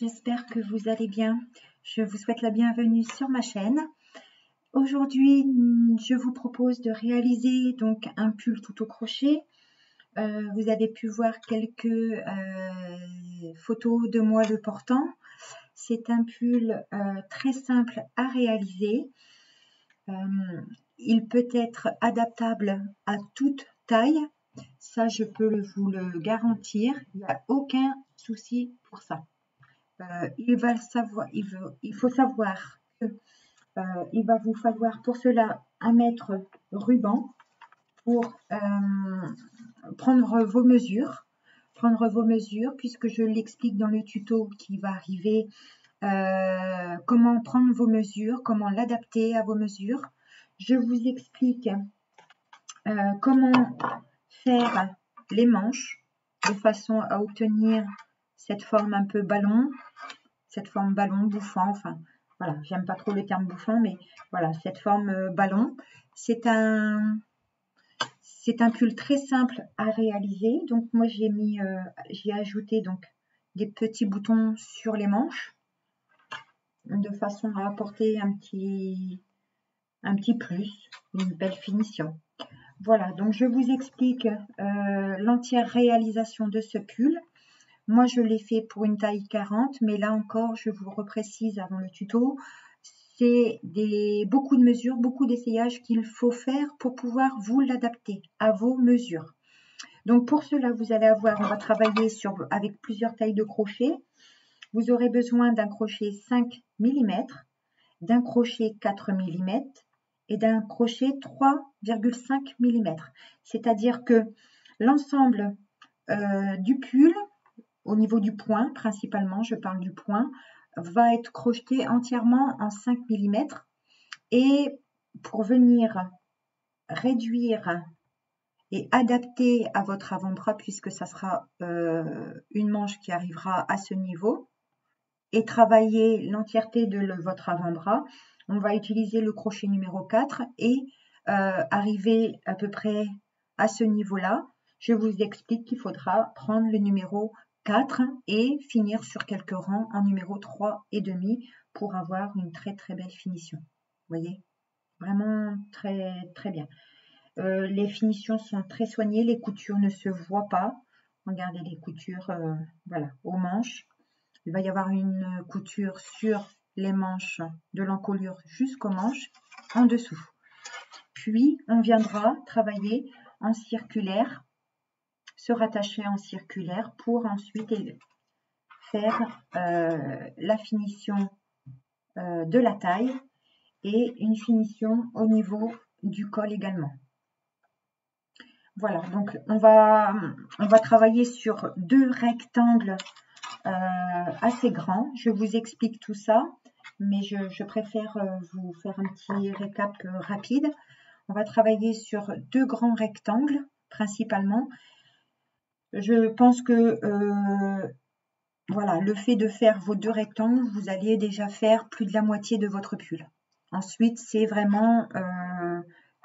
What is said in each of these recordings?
j'espère que vous allez bien. Je vous souhaite la bienvenue sur ma chaîne. Aujourd'hui, je vous propose de réaliser donc un pull tout au crochet. Vous avez pu voir quelques photos de moi le portant. C'est un pull très simple à réaliser. Il peut être adaptable à toute taille. Ça, je peux vous le garantir. Il n'y a aucun souci pour ça. Il faut savoir que il va vous falloir pour cela un mètre ruban pour prendre vos mesures. Puisque je l'explique dans le tuto qui va arriver, comment prendre vos mesures, comment l'adapter à vos mesures. Je vous explique comment faire les manches de façon à obtenir cette forme un peu ballon, cette forme ballon, bouffant, enfin voilà, j'aime pas trop le terme bouffant, mais voilà, cette forme ballon. C'est un pull très simple à réaliser. Donc moi j'ai ajouté donc des petits boutons sur les manches de façon à apporter un petit plus, une belle finition. Voilà, donc je vous explique l'entière réalisation de ce pull. Moi, je l'ai fait pour une taille 40, mais là encore, je vous reprécise avant le tuto, c'est beaucoup de mesures, beaucoup d'essayages qu'il faut faire pour pouvoir vous l'adapter à vos mesures. Donc pour cela, vous allez avoir, on va travailler avec plusieurs tailles de crochet. Vous aurez besoin d'un crochet 5 mm, d'un crochet 4 mm et d'un crochet 3,5 mm. C'est-à-dire que l'ensemble du pull, au niveau du point, principalement, je parle du point, va être crocheté entièrement en 5 mm. Et pour venir réduire et adapter à votre avant-bras, puisque ça sera une manche qui arrivera à ce niveau, et travailler l'entièreté de votre avant-bras, on va utiliser le crochet numéro 4 et arriver à peu près à ce niveau-là. Je vous explique qu'il faudra prendre le numéro 4 et finir sur quelques rangs en numéro 3,5 pour avoir une très très belle finition. Vous voyez, vraiment très très bien. Les finitions sont très soignées, les coutures ne se voient pas. Regardez les coutures, voilà, aux manches. Il va y avoir une couture sur les manches de l'encolure jusqu'aux manches en dessous. Puis on viendra travailler en circulaire, se rattacher en circulaire pour ensuite faire la finition de la taille et une finition au niveau du col également. Voilà, donc on va travailler sur deux rectangles assez grands. Je vous explique tout ça, mais je préfère vous faire un petit récap rapide. On va travailler sur deux grands rectangles principalement. Je pense que voilà, le fait de faire vos deux rectangles, vous allez déjà faire plus de la moitié de votre pull. Ensuite, c'est vraiment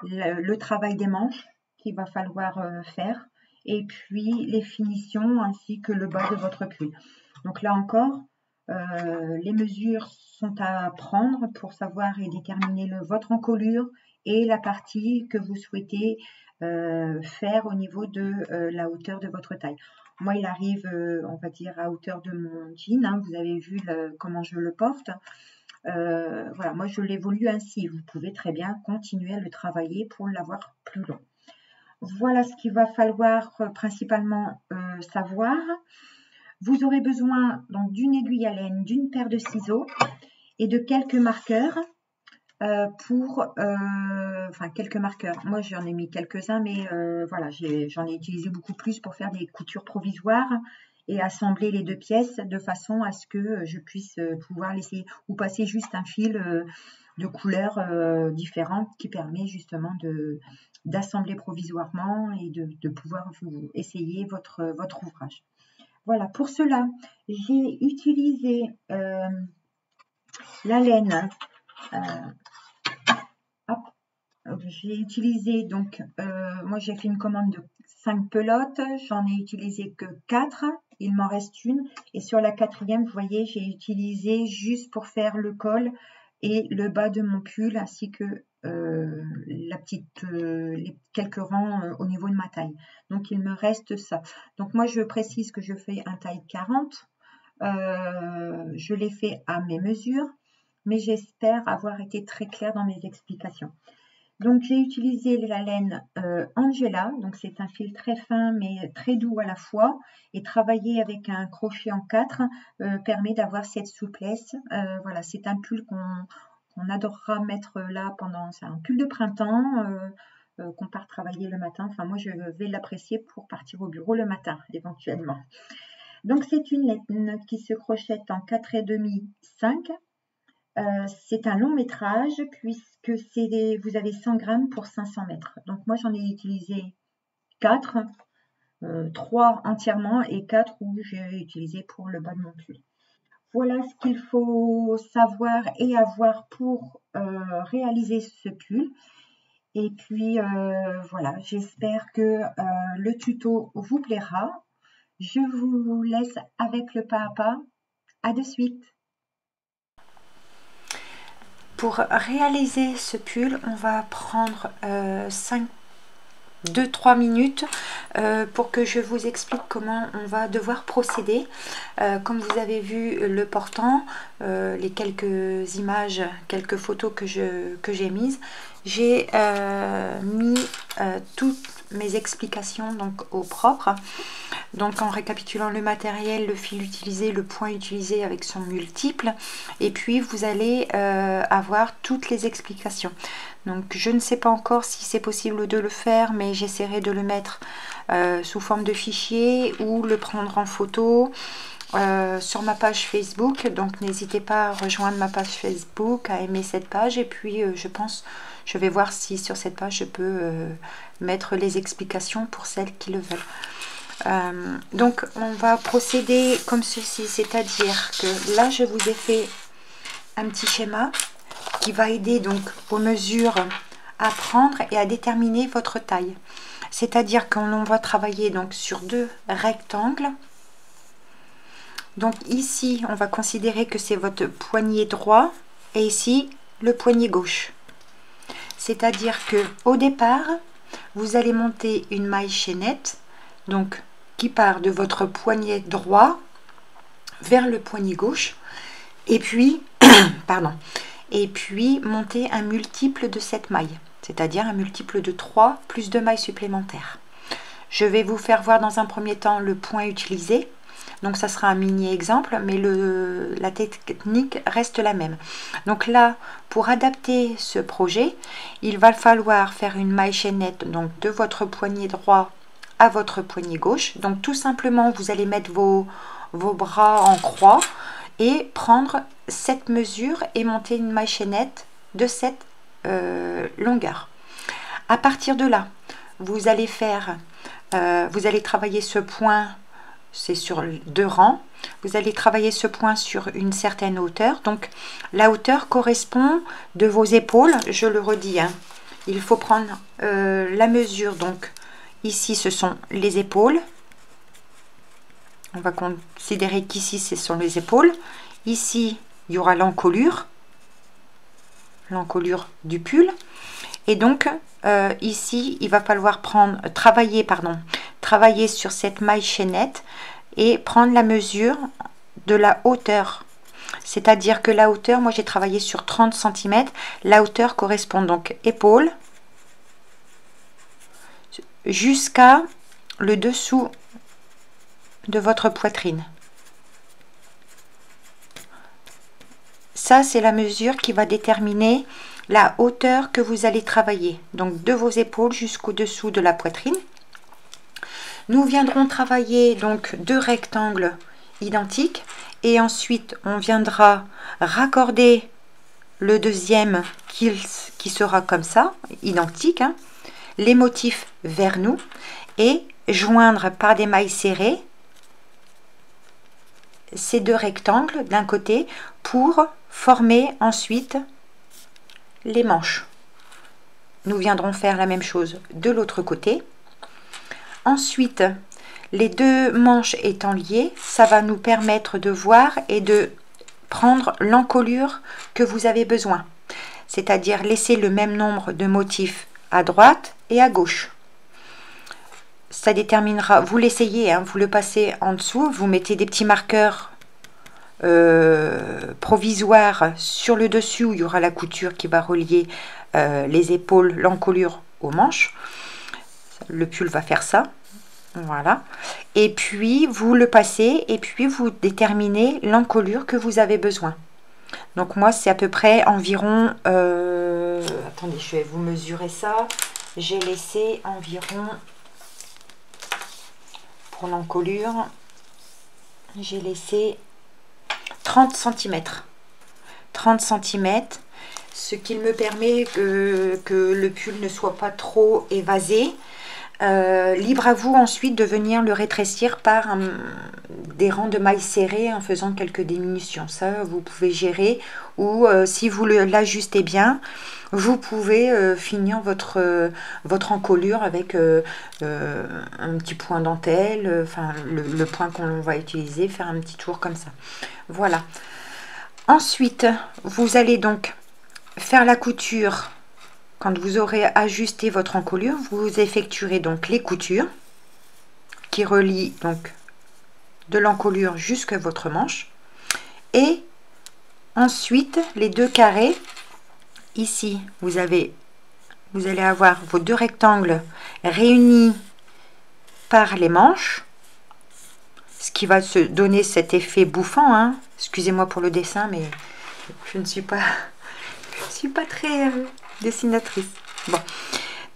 le travail des manches qu'il va falloir faire, et puis les finitions ainsi que le bas de votre pull. Donc là encore, les mesures sont à prendre pour savoir et déterminer votre encolure et la partie que vous souhaitez faire au niveau de la hauteur de votre taille. Moi, il arrive, on va dire, à hauteur de mon jean. Hein, vous avez vu comment je le porte. Voilà, moi, je l'évolue ainsi. Vous pouvez très bien continuer à le travailler pour l'avoir plus long. Voilà ce qu'il va falloir principalement savoir. Vous aurez besoin donc d'une aiguille à laine, d'une paire de ciseaux et de quelques marqueurs enfin quelques marqueurs. Moi j'en ai mis quelques-uns, mais voilà, j'en ai utilisé beaucoup plus pour faire des coutures provisoires et assembler les deux pièces de façon à ce que je puisse pouvoir laisser ou passer juste un fil de couleurs différentes qui permet justement d'assembler provisoirement et de pouvoir vous essayer votre ouvrage. Voilà, pour cela, j'ai utilisé la laine. J'ai utilisé donc, moi j'ai fait une commande de 5 pelotes, j'en ai utilisé que 4 il m'en reste une. Et sur la quatrième, vous voyez, j'ai utilisé juste pour faire le col et le bas de mon pull, ainsi que les quelques rangs au niveau de ma taille. Donc, il me reste ça. Donc, moi, je précise que je fais un taille 40. Je l'ai fait à mes mesures, mais j'espère avoir été très claire dans mes explications. Donc, j'ai utilisé la laine Angela. Donc, c'est un fil très fin, mais très doux à la fois. Et travailler avec un crochet en 4 permet d'avoir cette souplesse. Voilà, c'est un pull qu'on adorera mettre là pendant... C'est un pull de printemps qu'on part travailler le matin. Enfin, moi, je vais l'apprécier pour partir au bureau le matin, éventuellement. Donc, c'est une laine qui se crochette en 4,5, 5. C'est un long métrage puisque vous avez 100 grammes pour 500 mètres. Donc, moi, j'en ai utilisé 4, 3 entièrement et 4 où j'ai utilisé pour le bas de mon pull. Voilà ce qu'il faut savoir et avoir pour réaliser ce pull. Et puis, voilà, j'espère que le tuto vous plaira. Je vous laisse avec le pas à pas. À de suite. Pour réaliser ce pull, on va prendre 2-3 minutes pour que je vous explique comment on va devoir procéder. Comme vous avez vu le portant, les quelques images, quelques photos que j'ai mises, j'ai mis toutes mes explications donc au propre. Donc en récapitulant le matériel, le fil utilisé, le point utilisé avec son multiple, et puis vous allez avoir toutes les explications. Donc je ne sais pas encore si c'est possible de le faire, mais j'essaierai de le mettre sous forme de fichier ou le prendre en photo sur ma page Facebook. Donc n'hésitez pas à rejoindre ma page Facebook, à aimer cette page, et puis je vais voir si sur cette page je peux mettre les explications pour celles qui le veulent. Donc on va procéder comme ceci, c'est-à-dire que là je vous ai fait un petit schéma qui va aider donc aux mesures à prendre et à déterminer votre taille. C'est-à-dire qu'on va travailler donc sur 2 rectangles. Donc ici on va considérer que c'est votre poignet droit et ici le poignet gauche. C'est-à-dire que au départ vous allez monter une maille chaînette, donc qui part de votre poignet droit vers le poignet gauche, et puis et puis monter un multiple de cette maille, c'est-à-dire un multiple de 3 plus 2 mailles supplémentaires. Je vais vous faire voir dans un premier temps le point utilisé, donc ça sera un mini exemple, mais la technique reste la même. Donc là, pour adapter ce projet, il va falloir faire une maille chaînette donc de votre poignet droit à votre poignet gauche. Donc tout simplement vous allez mettre vos bras en croix et prendre cette mesure et monter une maille chaînette de cette longueur. À partir de là, vous allez travailler ce point, c'est sur 2 rangs, vous allez travailler ce point sur une certaine hauteur. Donc la hauteur correspond de vos épaules, je le redis, hein. Il faut prendre la mesure, donc ici ce sont les épaules, on va considérer qu'ici ce sont les épaules, ici il y aura l'encolure du pull, et donc ici il va falloir travailler sur cette maille chaînette et prendre la mesure de la hauteur. C'est-à-dire que la hauteur, moi j'ai travaillé sur 30 cm, la hauteur correspond donc épaule jusqu'à le dessous de votre poitrine. Ça, c'est la mesure qui va déterminer la hauteur que vous allez travailler, donc de vos épaules jusqu'au dessous de la poitrine. Nous viendrons travailler donc 2 rectangles identiques et ensuite on viendra raccorder le deuxième qui sera comme ça, identique, hein, les motifs vers nous, et joindre par des mailles serrées ces 2 rectangles d'un côté pour former ensuite les manches. Nous viendrons faire la même chose de l'autre côté. Ensuite, Les deux manches étant liées, ça va nous permettre de voir et de prendre l'encolure que vous avez besoin. C'est-à-dire laisser le même nombre de motifs à droite et à gauche. Ça déterminera, vous l'essayez, hein, vous le passez en dessous, vous mettez des petits marqueurs provisoires sur le dessus où il y aura la couture qui va relier les épaules, l'encolure aux manches. Le pull va faire ça. Voilà. Et puis, vous le passez et puis vous déterminez l'encolure que vous avez besoin. Donc, moi, c'est à peu près environ... attendez, je vais vous mesurer ça. J'ai laissé environ... Pour l'encolure, j'ai laissé 30 cm. 30 cm, ce qui me permet que le pull ne soit pas trop évasé. Libre à vous ensuite de venir le rétrécir par des rangs de mailles serrées en faisant quelques diminutions. Ça, vous pouvez gérer, ou si vous l'ajustez bien, vous pouvez finir votre encolure avec un petit point dentelle, enfin le point qu'on va utiliser, faire un petit tour comme ça. Voilà. Ensuite, vous allez donc faire la couture. Quand vous aurez ajusté votre encolure, vous effectuerez donc les coutures qui relient donc de l'encolure jusqu'à votre manche. Et ensuite, les deux carrés, ici, vous allez avoir vos deux rectangles réunis par les manches, ce qui va se donner cet effet bouffant, hein. Excusez-moi pour le dessin, mais je ne suis pas très... dessinatrice. Bon,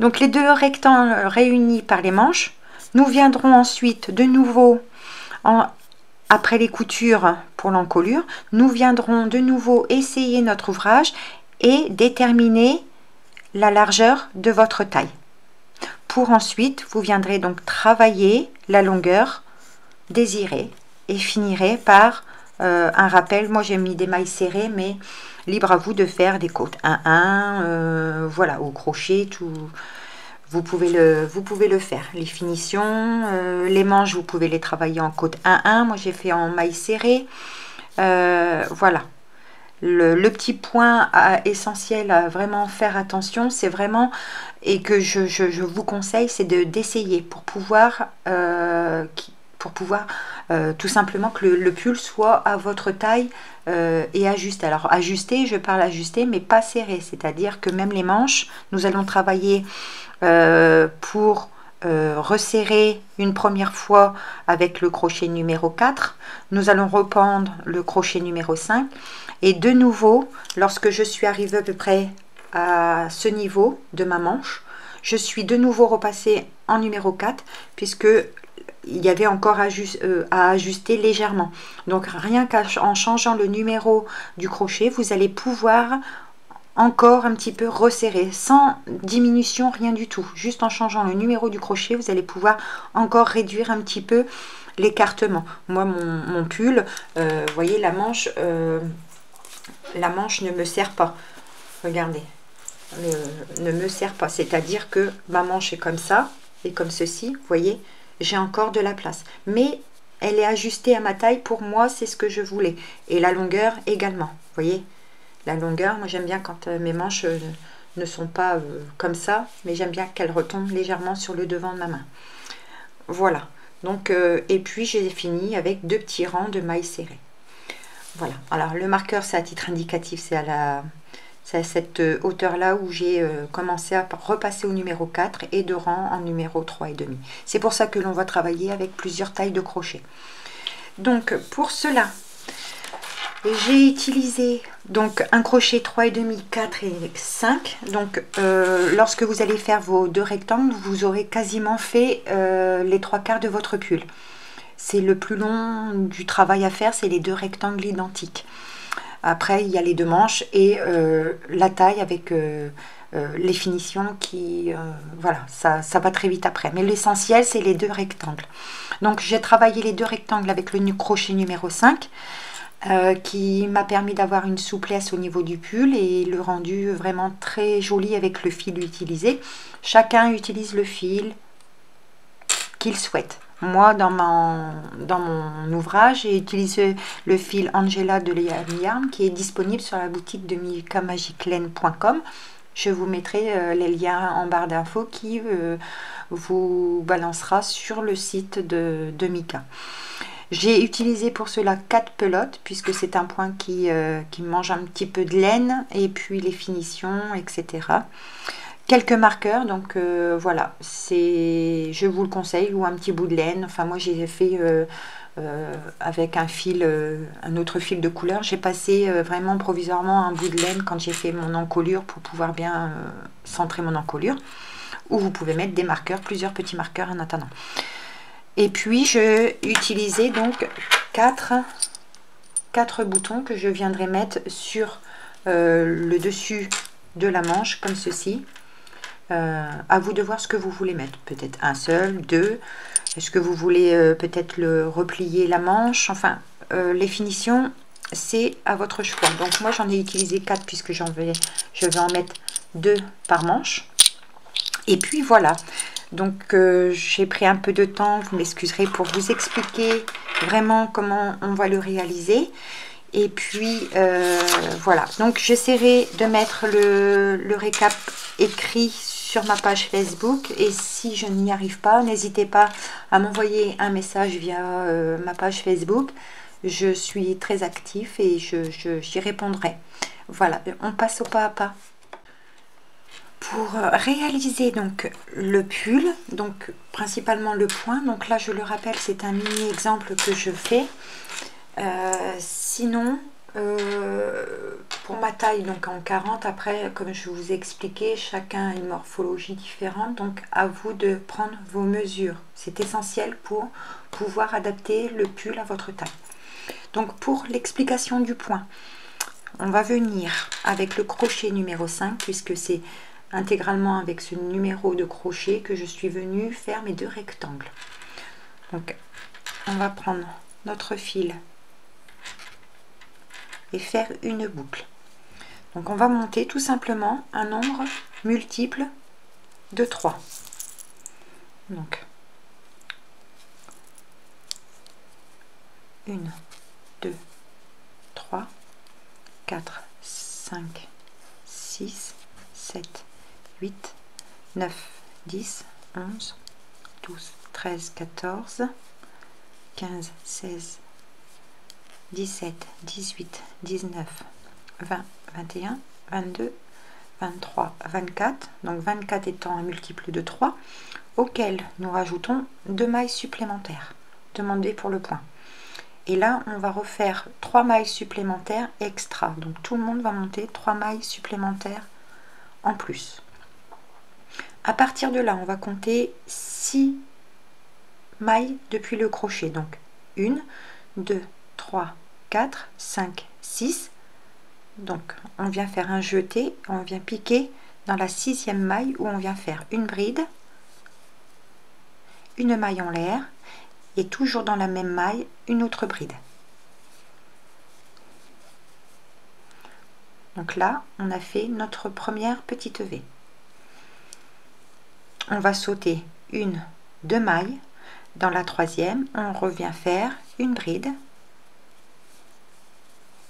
donc les deux rectangles réunis par les manches, nous viendrons ensuite de nouveau après les coutures pour l'encolure, nous viendrons de nouveau essayer notre ouvrage et déterminer la largeur de votre taille. Pour ensuite, vous viendrez donc travailler la longueur désirée et finirez par un rappel. Moi j'ai mis des mailles serrées, mais libre à vous de faire des côtes 1-1, voilà, au crochet, tout. Vous pouvez le faire. Les finitions, les manches, vous pouvez les travailler en côte 1-1. Moi j'ai fait en mailles serrées. Voilà. Le petit point essentiel à vraiment faire attention, c'est vraiment, et que je vous conseille, c'est d'essayer pour pouvoir tout simplement que le pull soit à votre taille et ajusté. Alors ajusté, je parle ajusté, mais pas serré, c'est-à-dire que même les manches, nous allons travailler pour resserrer une première fois avec le crochet numéro 4, nous allons rependre le crochet numéro 5 et de nouveau, lorsque je suis arrivée à peu près à ce niveau de ma manche, je suis de nouveau repassée en numéro 4 puisque il y avait encore à ajuster légèrement. Donc rien qu'en changeant le numéro du crochet, vous allez pouvoir encore un petit peu resserrer, sans diminution, rien du tout. Juste en changeant le numéro du crochet, vous allez pouvoir encore réduire un petit peu l'écartement. Moi, mon pull, vous voyez, la manche ne me sert pas. Regardez, ne me sert pas. C'est-à-dire que ma manche est comme ça, et comme ceci, vous voyez, j'ai encore de la place. Mais elle est ajustée à ma taille. Pour moi, c'est ce que je voulais. Et la longueur également, vous voyez. La longueur, moi j'aime bien quand mes manches ne sont pas comme ça, mais j'aime bien qu'elles retombent légèrement sur le devant de ma main. Voilà, donc et puis j'ai fini avec deux petits rangs de mailles serrées. Voilà, alors le marqueur c'est à titre indicatif, c'est à cette hauteur là où j'ai commencé à repasser au numéro 4 et deux rangs en numéro 3,5. C'est pour ça que l'on va travailler avec plusieurs tailles de crochet. Donc pour cela, j'ai utilisé donc un crochet 3,5, 4 et 5. Donc lorsque vous allez faire vos deux rectangles, vous aurez quasiment fait les 3/4 de votre pull. C'est le plus long du travail à faire, c'est les deux rectangles identiques. Après il y a les deux manches et la taille avec les finitions qui voilà, ça va très vite après. Mais l'essentiel c'est les deux rectangles. Donc j'ai travaillé les deux rectangles avec le crochet numéro 5. Qui m'a permis d'avoir une souplesse au niveau du pull et le rendu vraiment très joli avec le fil utilisé. Chacun utilise le fil qu'il souhaite. Moi, dans mon ouvrage, j'ai utilisé le fil Angela de Liam Yarn qui est disponible sur la boutique de micamagiclaine.com. Je vous mettrai les liens en barre d'infos qui vous balancera sur le site de Mika. J'ai utilisé pour cela 4 pelotes puisque c'est un point qui mange un petit peu de laine et puis les finitions, etc. Quelques marqueurs, donc voilà, je vous le conseille, ou un petit bout de laine. Enfin, moi j'ai fait avec un autre fil de couleur. J'ai passé vraiment provisoirement un bout de laine quand j'ai fait mon encolure pour pouvoir bien centrer mon encolure. Ou vous pouvez mettre des marqueurs, plusieurs petits marqueurs en attendant. Et puis je utilisais donc 4 boutons que je viendrai mettre sur le dessus de la manche comme ceci. À vous de voir ce que vous voulez mettre, peut-être un seul, deux, est-ce que vous voulez peut-être le replier la manche, enfin les finitions c'est à votre choix. Donc moi j'en ai utilisé 4 puisque je vais en mettre 2 par manche. Et puis voilà, donc j'ai pris un peu de temps, vous m'excuserez, pour vous expliquer vraiment comment on va le réaliser. Et puis voilà, donc j'essaierai de mettre le récap écrit sur ma page Facebook, et si je n'y arrive pas, n'hésitez pas à m'envoyer un message via ma page Facebook. Je suis très active et j'y répondrai. Voilà, on passe au pas à pas. Pour réaliser donc le pull, donc principalement le point, donc là je le rappelle, c'est un mini exemple que je fais. Sinon, pour ma taille, donc en 40, après, comme je vous ai expliqué, chacun a une morphologie différente, donc à vous de prendre vos mesures. C'est essentiel pour pouvoir adapter le pull à votre taille. Donc pour l'explication du point, on va venir avec le crochet numéro 5, puisque c'est intégralement avec ce numéro de crochet que je suis venue faire mes 2 rectangles. Donc on va prendre notre fil et faire une boucle. Donc on va monter tout simplement un nombre multiple de 3. Donc 1, 2, 3, 4, 5, 6, 7, 8, 9, 10, 11, 12, 13, 14, 15, 16, 17, 18, 19, 20, 21, 22, 23, 24. Donc 24 étant un multiple de 3, auquel nous rajoutons 2 mailles supplémentaires demandées pour le point. Et là, on va refaire 3 mailles supplémentaires extra. Donc tout le monde va monter 3 mailles supplémentaires en plus. À partir de là, on va compter 6 mailles depuis le crochet. Donc 1, 2, 3, 4, 5, 6. Donc on vient faire un jeté, on vient piquer dans la 6e maille où on vient faire une bride, une maille en l'air et toujours dans la même maille une autre bride. Donc là on a fait notre première petite V. On va sauter 1, 2 mailles. Dans la 3e, on revient faire une bride,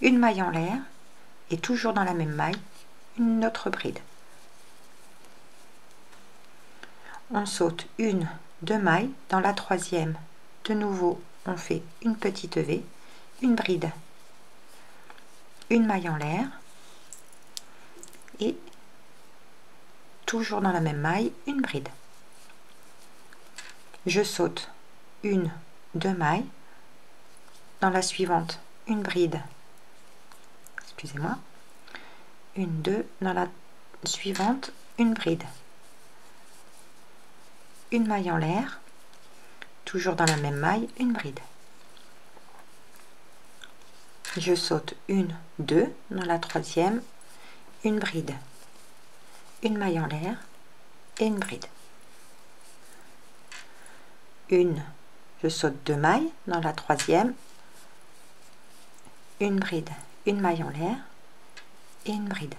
une maille en l'air et toujours dans la même maille une autre bride. On saute 1, 2 mailles. Dans la 3e, de nouveau on fait une petite V, une bride, une maille en l'air et toujours dans la même maille une bride. Je saute 1, 2 mailles. Dans la suivante, une bride, excusez-moi, 1, 2, dans la suivante, une bride, une maille en l'air, toujours dans la même maille, une bride. Je saute 1, 2, dans la 3e, une bride, une maille en l'air et une bride. Je saute 2 mailles. Dans la 3e, une bride, une maille en l'air et une bride.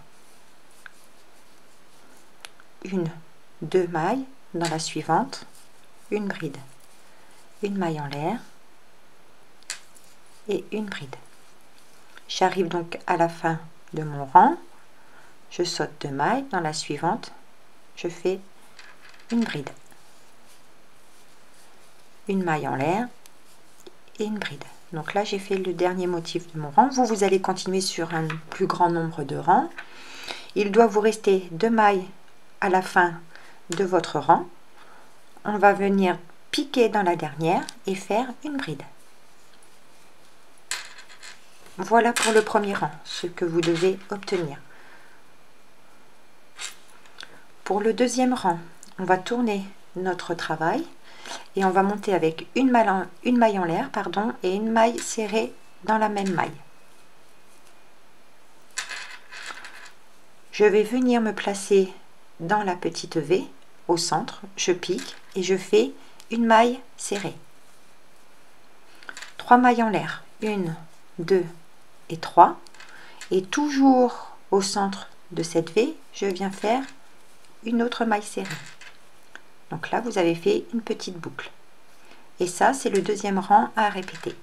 1, 2 mailles. Dans la suivante, une bride, une maille en l'air et une bride. J'arrive donc à la fin de mon rang, je saute 2 mailles, dans la suivante je fais une bride, une maille en l'air et une bride. Donc là j'ai fait le dernier motif de mon rang. Vous allez continuer sur un plus grand nombre de rangs. Il doit vous rester 2 mailles à la fin de votre rang. On va venir piquer dans la dernière et faire une bride. Voilà pour le premier rang, ce que vous devez obtenir. Pour le deuxième rang, on va tourner notre travail et on va monter avec une maille en l'air, pardon, et une maille serrée dans la même maille. Je vais venir me placer dans la petite V au centre, je pique et je fais une maille serrée. 3 mailles en l'air, 1, 2 et 3, et toujours au centre de cette V, je viens faire une autre maille serrée. Donc là, vous avez fait une petite boucle. Et ça, c'est le deuxième rang à répéter.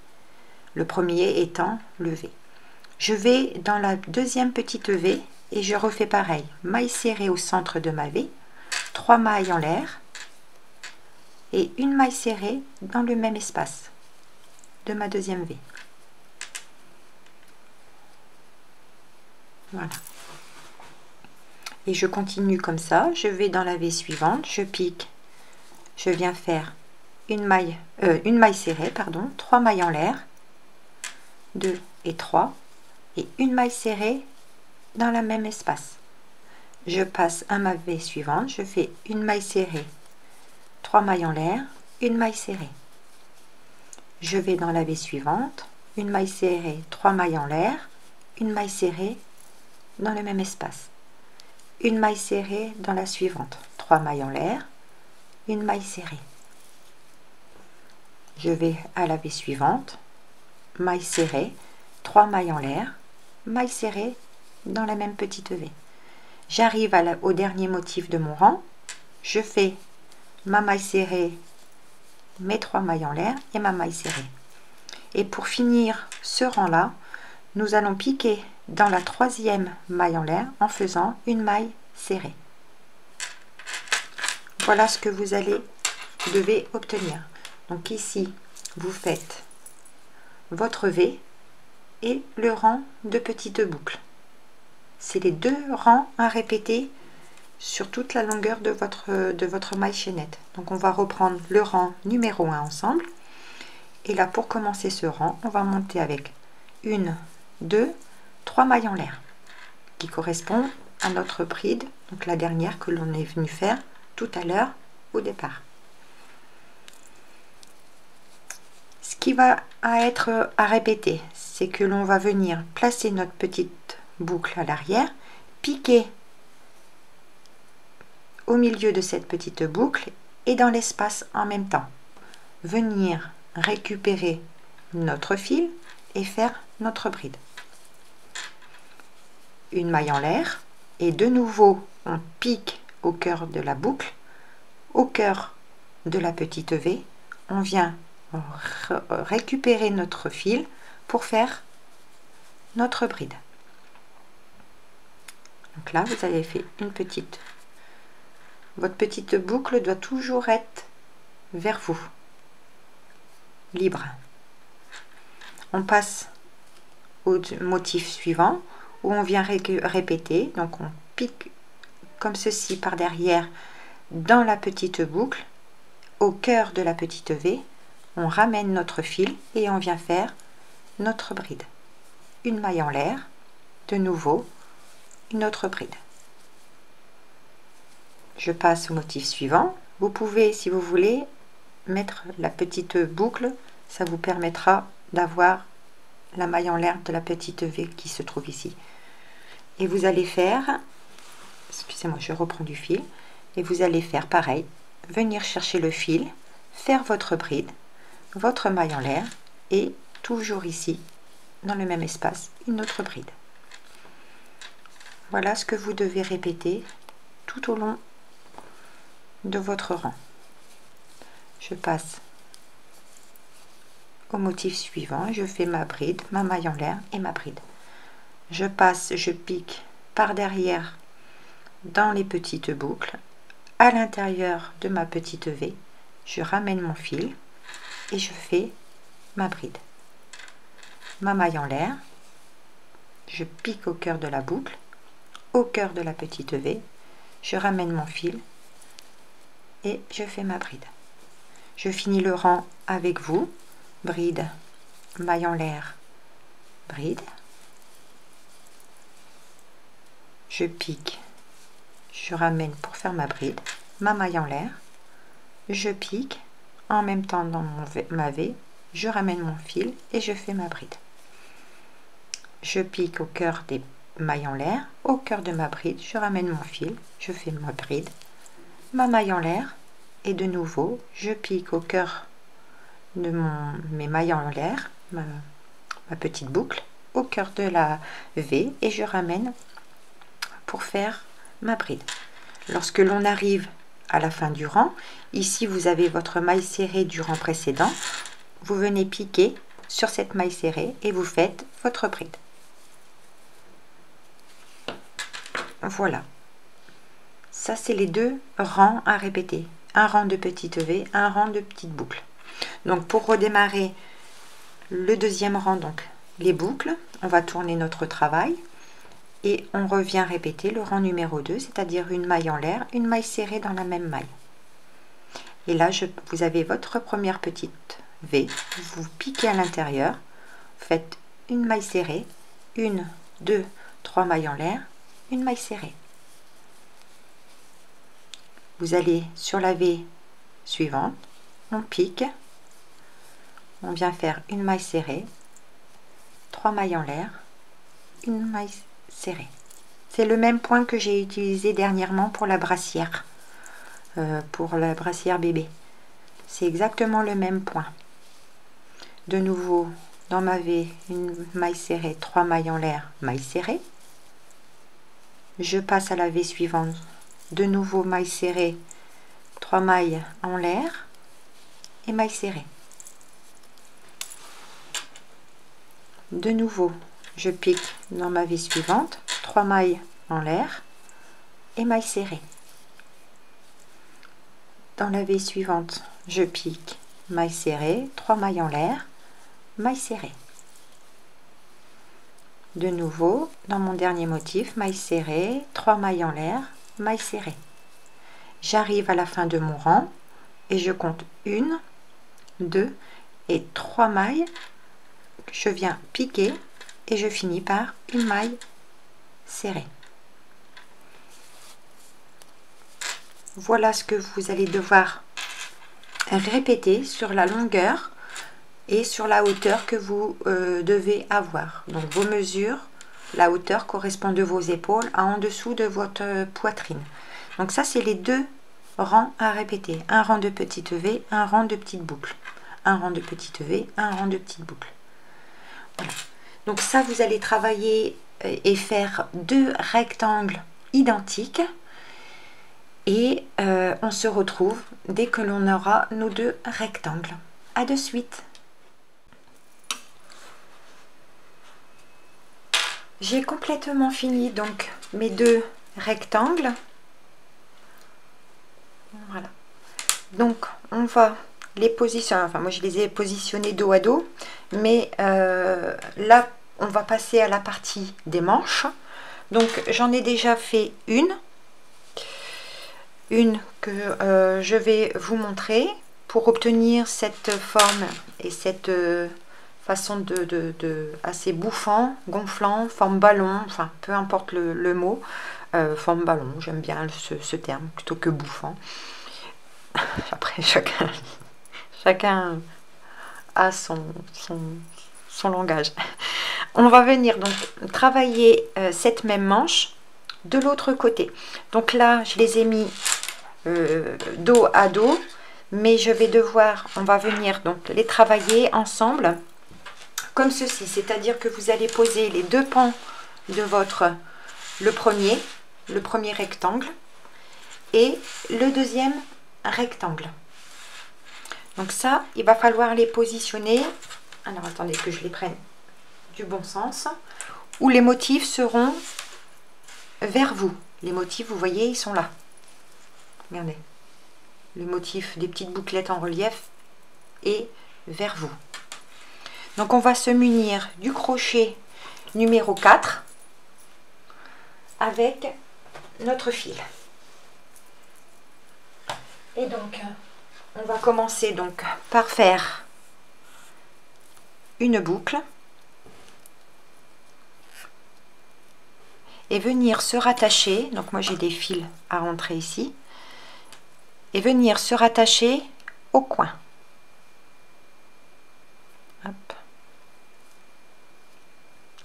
Le premier étant le V. Je vais dans la deuxième petite V et je refais pareil. Maille serrée au centre de ma V, 3 mailles en l'air et une maille serrée dans le même espace de ma deuxième V. Voilà. Et je continue comme ça. Je vais dans la V suivante, je pique, je viens faire une maille serrée, pardon, 3 mailles en l'air, 2 et 3, et une maille serrée dans le même espace. Je passe à ma V suivante, je fais une maille serrée, 3 mailles en l'air, une maille serrée. Je vais dans la V suivante, une maille serrée, 3 mailles en l'air, une maille serrée dans le même espace. Une maille serrée dans la suivante, 3 mailles en l'air, une maille serrée. Je vais à la V suivante, maille serrée, 3 mailles en l'air, maille serrée dans la même petite V. J'arrive au dernier motif de mon rang, je fais ma maille serrée, mes 3 mailles en l'air et ma maille serrée. Et pour finir ce rang là, nous allons piquer dans la troisième maille en l'air en faisant une maille serrée. Voilà ce que vous devez obtenir. Donc ici, vous faites votre V et le rang de petites boucles. C'est les 2 rangs à répéter sur toute la longueur de votre maille chaînette. Donc on va reprendre le rang numéro 1 ensemble. Et là, pour commencer ce rang, on va monter avec 1, 2, 3 mailles en l'air, qui correspond à notre bride, donc la dernière que l'on est venu faire tout à l'heure au départ. Ce qui va être à répéter, c'est que l'on va venir placer notre petite boucle à l'arrière, piquer au milieu de cette petite boucle et dans l'espace en même temps. Venir récupérer notre fil et faire notre bride. Une maille en l'air et de nouveau on pique au cœur de la boucle, au cœur de la petite V, on vient récupérer notre fil pour faire notre bride. Donc là vous avez fait votre petite boucle doit toujours être vers vous, libre. On passe au motif suivant où on vient répéter, donc on pique comme ceci par derrière dans la petite boucle, au cœur de la petite V, on ramène notre fil et on vient faire notre bride. Une maille en l'air, de nouveau une autre bride. Je passe au motif suivant. Vous pouvez, si vous voulez, mettre la petite boucle, ça vous permettra d'avoir la maille en l'air de la petite V qui se trouve ici. Et vous allez faire, excusez-moi, je reprends du fil, et vous allez faire pareil, venir chercher le fil, faire votre bride, votre maille en l'air, et toujours ici, dans le même espace, une autre bride. Voilà ce que vous devez répéter tout au long de votre rang. Je passe au motif suivant, je fais ma bride, ma maille en l'air et ma bride. Je passe, je pique par derrière dans les petites boucles, à l'intérieur de ma petite V, je ramène mon fil et je fais ma bride. Ma maille en l'air, je pique au cœur de la boucle, au cœur de la petite V, je ramène mon fil et je fais ma bride. Je finis le rang avec vous, bride, maille en l'air, bride, je pique, je ramène pour faire ma bride, ma maille en l'air, je pique, en même temps dans ma V, je ramène mon fil et je fais ma bride. Je pique au cœur des mailles en l'air, au cœur de ma bride, je ramène mon fil, je fais ma bride, ma maille en l'air, et de nouveau, je pique au cœur de mes mailles en l'air, ma petite boucle, au cœur de la V, et je ramène pour faire ma bride. Lorsque l'on arrive à la fin du rang, ici vous avez votre maille serrée du rang précédent, vous venez piquer sur cette maille serrée et vous faites votre bride. Voilà, ça c'est les deux rangs à répéter, un rang de petite V, un rang de petite boucle. Donc pour redémarrer le deuxième rang, donc les boucles, on va tourner notre travail et on revient répéter le rang numéro 2, c'est-à-dire une maille en l'air, une maille serrée dans la même maille. Et là vous avez votre première petite V, vous piquez à l'intérieur, faites une maille serrée, 1, 2, 3 mailles en l'air, une maille serrée. Vous allez sur la V suivante, on pique, on vient faire une maille serrée, 3 mailles en l'air, une maille serrée. C'est le même point que j'ai utilisé dernièrement pour la brassière, bébé. C'est exactement le même point. De nouveau, dans ma V, une maille serrée, 3 mailles en l'air, maille serrée. Je passe à la V suivante, de nouveau maille serrée, 3 mailles en l'air et maille serrée. De nouveau, je pique dans ma V suivante, 3 mailles en l'air et maille serrée. Dans la V suivante, je pique, maille serrée, 3 mailles en l'air, maille serrée. De nouveau, dans mon dernier motif, maille serrée, 3 mailles en l'air, maille serrée. J'arrive à la fin de mon rang et je compte 1, 2 et 3 mailles. Je viens piquer et je finis par une maille serrée. Voilà ce que vous allez devoir répéter sur la longueur et sur la hauteur que vous devez avoir. Donc vos mesures, la hauteur correspond de vos épaules à en dessous de votre poitrine. Donc ça c'est les deux rangs à répéter. Un rang de petite V, un rang de petite boucle. Un rang de petite V, un rang de petite boucle. Voilà. Donc ça vous allez travailler et faire deux rectangles identiques. Et on se retrouve dès que l'on aura nos deux rectangles. À de suite. J'ai complètement fini donc mes deux rectangles. Voilà. Donc on va les positionner, enfin moi je les ai positionnés dos à dos, mais là on va passer à la partie des manches. Donc j'en ai déjà fait une que je vais vous montrer pour obtenir cette forme et cette façon de assez bouffant, gonflant, forme ballon, enfin peu importe le mot, forme ballon, j'aime bien ce terme plutôt que bouffant. Après chacun a son langage. On va venir donc travailler cette même manche de l'autre côté. Donc là je les ai mis dos à dos, mais je vais devoir, on va venir donc les travailler ensemble comme ceci, c'est-à-dire que vous allez poser les deux pans de le premier rectangle et le deuxième rectangle. Donc ça, il va falloir les positionner. Alors attendez que je les prenne du bon sens. Où les motifs seront vers vous. Les motifs, vous voyez, ils sont là. Regardez. Le motif des petites bouclettes en relief est vers vous. Donc on va se munir du crochet numéro 4 avec notre fil. Et donc on va commencer donc par faire une boucle et venir se rattacher. Donc moi j'ai des fils à rentrer ici et venir se rattacher au coin. Hop.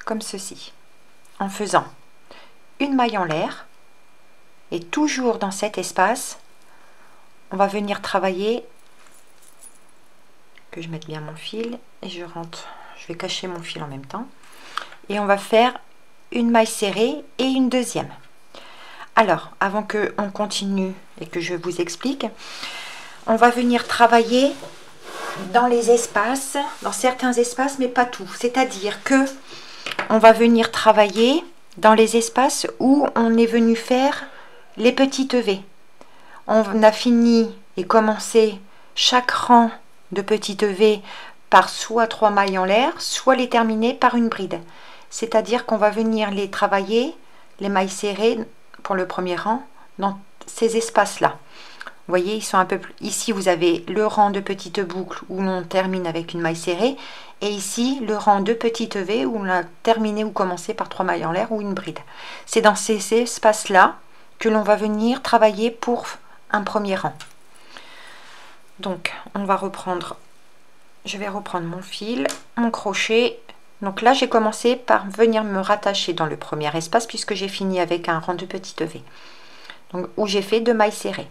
Comme ceci, en faisant une maille en l'air et toujours dans cet espace on va venir travailler, que je mette bien mon fil et je rentre, je vais cacher mon fil en même temps, et on va faire une maille serrée et une deuxième. Alors avant que on continue et que je vous explique, on va venir travailler dans les espaces, dans certains espaces mais pas tout, c'est-à-dire que on va venir travailler dans les espaces où on est venu faire les petites V. On a fini et commencé chaque rang de petites V par soit 3 mailles en l'air, soit les terminer par une bride. C'est-à-dire qu'on va venir les travailler, les mailles serrées pour le premier rang, dans ces espaces-là. Vous voyez, ils sont un peu plus... Ici, vous avez le rang de petites boucles où l'on termine avec une maille serrée. Et ici, le rang de petites V où on a terminé ou commencé par 3 mailles en l'air ou une bride. C'est dans ces espaces-là que l'on va venir travailler pour un premier rang. Donc on va reprendre, je vais reprendre mon fil, mon crochet. Donc là j'ai commencé par venir me rattacher dans le premier espace puisque j'ai fini avec un rang de petites V, donc où j'ai fait 2 mailles serrées.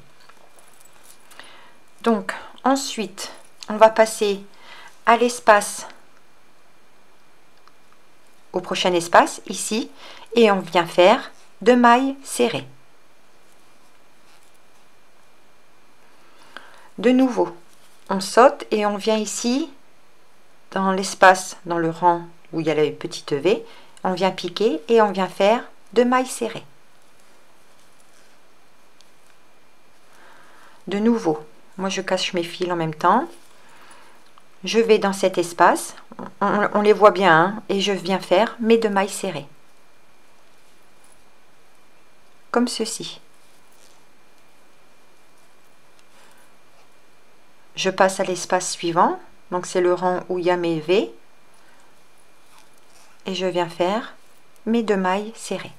Donc ensuite on va passer à l'espace, au prochain espace ici, et on vient faire 2 mailles serrées. De nouveau, on saute et on vient ici, dans l'espace, dans le rang où il y a la petite V, on vient piquer et on vient faire 2 mailles serrées. De nouveau, moi je cache mes fils en même temps, je vais dans cet espace, on les voit bien, hein, et je viens faire mes 2 mailles serrées. Comme ceci. Je passe à l'espace suivant, donc c'est le rang où il y a mes V, et je viens faire mes 2 mailles serrées.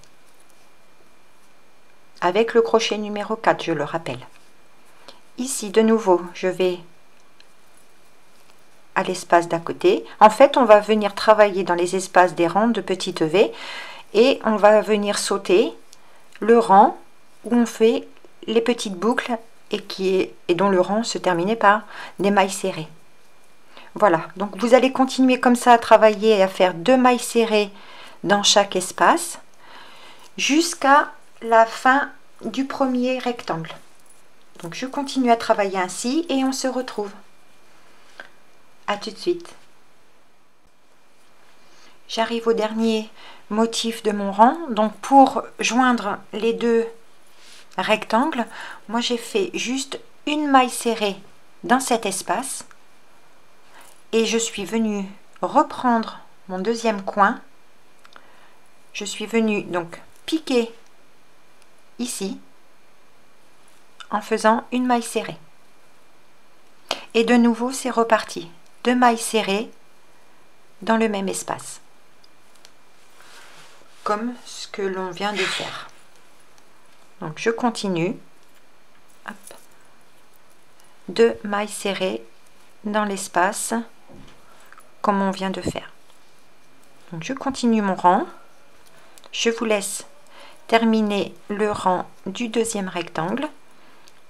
Avec le crochet numéro 4, je le rappelle. Ici, de nouveau, je vais à l'espace d'à côté. En fait, on va venir travailler dans les espaces des rangs de petites V, et on va venir sauter le rang où on fait les petites boucles et dont le rang se terminait par des mailles serrées. Voilà, donc vous allez continuer comme ça à travailler et à faire 2 mailles serrées dans chaque espace jusqu'à la fin du premier rectangle. Donc je continue à travailler ainsi et on se retrouve. À tout de suite. J'arrive au dernier motif de mon rang. Donc pour joindre les 2 rectangle, moi j'ai fait juste une maille serrée dans cet espace et je suis venue reprendre mon deuxième coin. Je suis venue donc piquer ici en faisant une maille serrée et de nouveau c'est reparti, 2 mailles serrées dans le même espace comme ce que l'on vient de faire. Donc je continue, hop, 2 mailles serrées dans l'espace comme on vient de faire. Donc je continue mon rang, je vous laisse terminer le rang du deuxième rectangle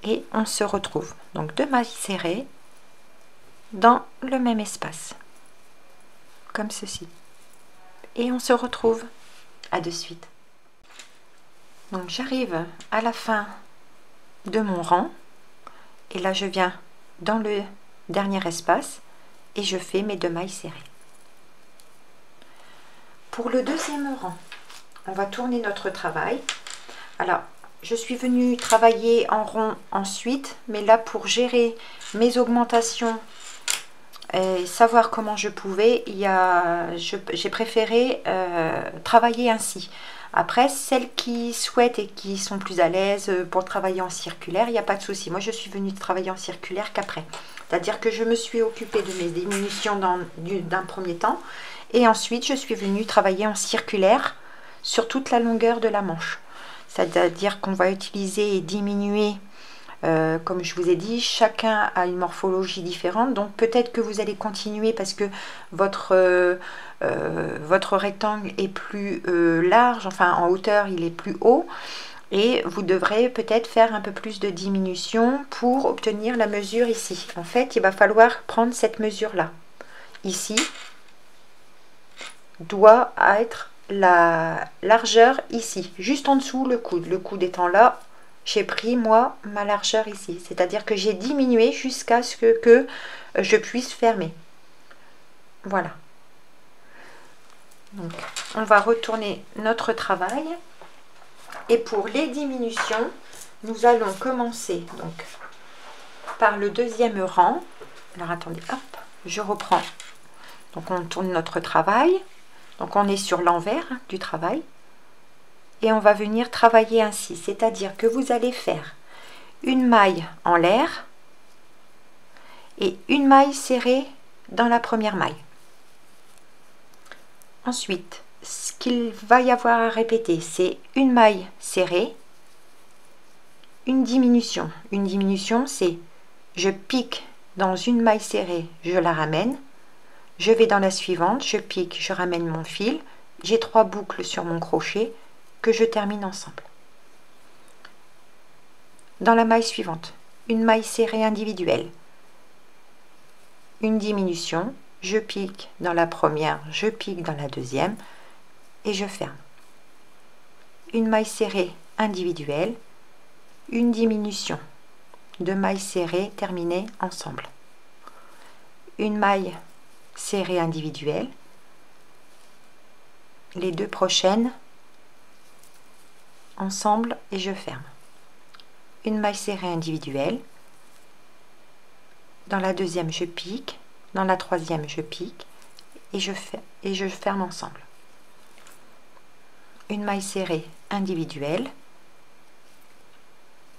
et on se retrouve. Donc 2 mailles serrées dans le même espace comme ceci et on se retrouve. À de suite. Donc j'arrive à la fin de mon rang et là je viens dans le dernier espace, et je fais mes 2 mailles serrées. Pour le deuxième rang, on va tourner notre travail. Alors, je suis venue travailler en rond ensuite, mais là pour gérer mes augmentations et savoir comment je pouvais, j'ai préféré travailler ainsi. Après, celles qui souhaitent et qui sont plus à l'aise pour travailler en circulaire, il n'y a pas de souci. Moi, je suis venue travailler en circulaire qu'après. C'est-à-dire que je me suis occupée de mes diminutions d'un premier temps. Et ensuite, je suis venue travailler en circulaire sur toute la longueur de la manche. C'est-à-dire qu'on va utiliser et diminuer, comme je vous ai dit, chacun a une morphologie différente. Donc peut-être que vous allez continuer parce que votre rectangle est plus large, enfin en hauteur il est plus haut. Et vous devrez peut-être faire un peu plus de diminution pour obtenir la mesure ici. En fait, il va falloir prendre cette mesure-là. Ici doit être la largeur ici, juste en dessous le coude. Le coude étant là, j'ai pris moi ma largeur ici. C'est-à-dire que j'ai diminué jusqu'à ce que je puisse fermer. Voilà. Donc, on va retourner notre travail. Et pour les diminutions, nous allons commencer donc par le deuxième rang. Alors attendez, hop, je reprends. Donc on tourne notre travail. Donc on est sur l'envers du travail. Et on va venir travailler ainsi. C'est-à-dire que vous allez faire une maille en l'air et une maille serrée dans la première maille. Ensuite, ce qu'il va y avoir à répéter, c'est une maille serrée, une diminution. Une diminution, c'est je pique dans une maille serrée, je la ramène, je vais dans la suivante, je pique, je ramène mon fil, j'ai 3 boucles sur mon crochet que je termine ensemble. Dans la maille suivante, une maille serrée individuelle, une diminution, je pique dans la première, je pique dans la deuxième, et je ferme. Une maille serrée individuelle, une diminution, 2 mailles serrées terminées ensemble. Une maille serrée individuelle, les 2 prochaines ensemble et je ferme. Une maille serrée individuelle, dans la deuxième je pique, dans la troisième je pique et je ferme ensemble. Une maille serrée individuelle,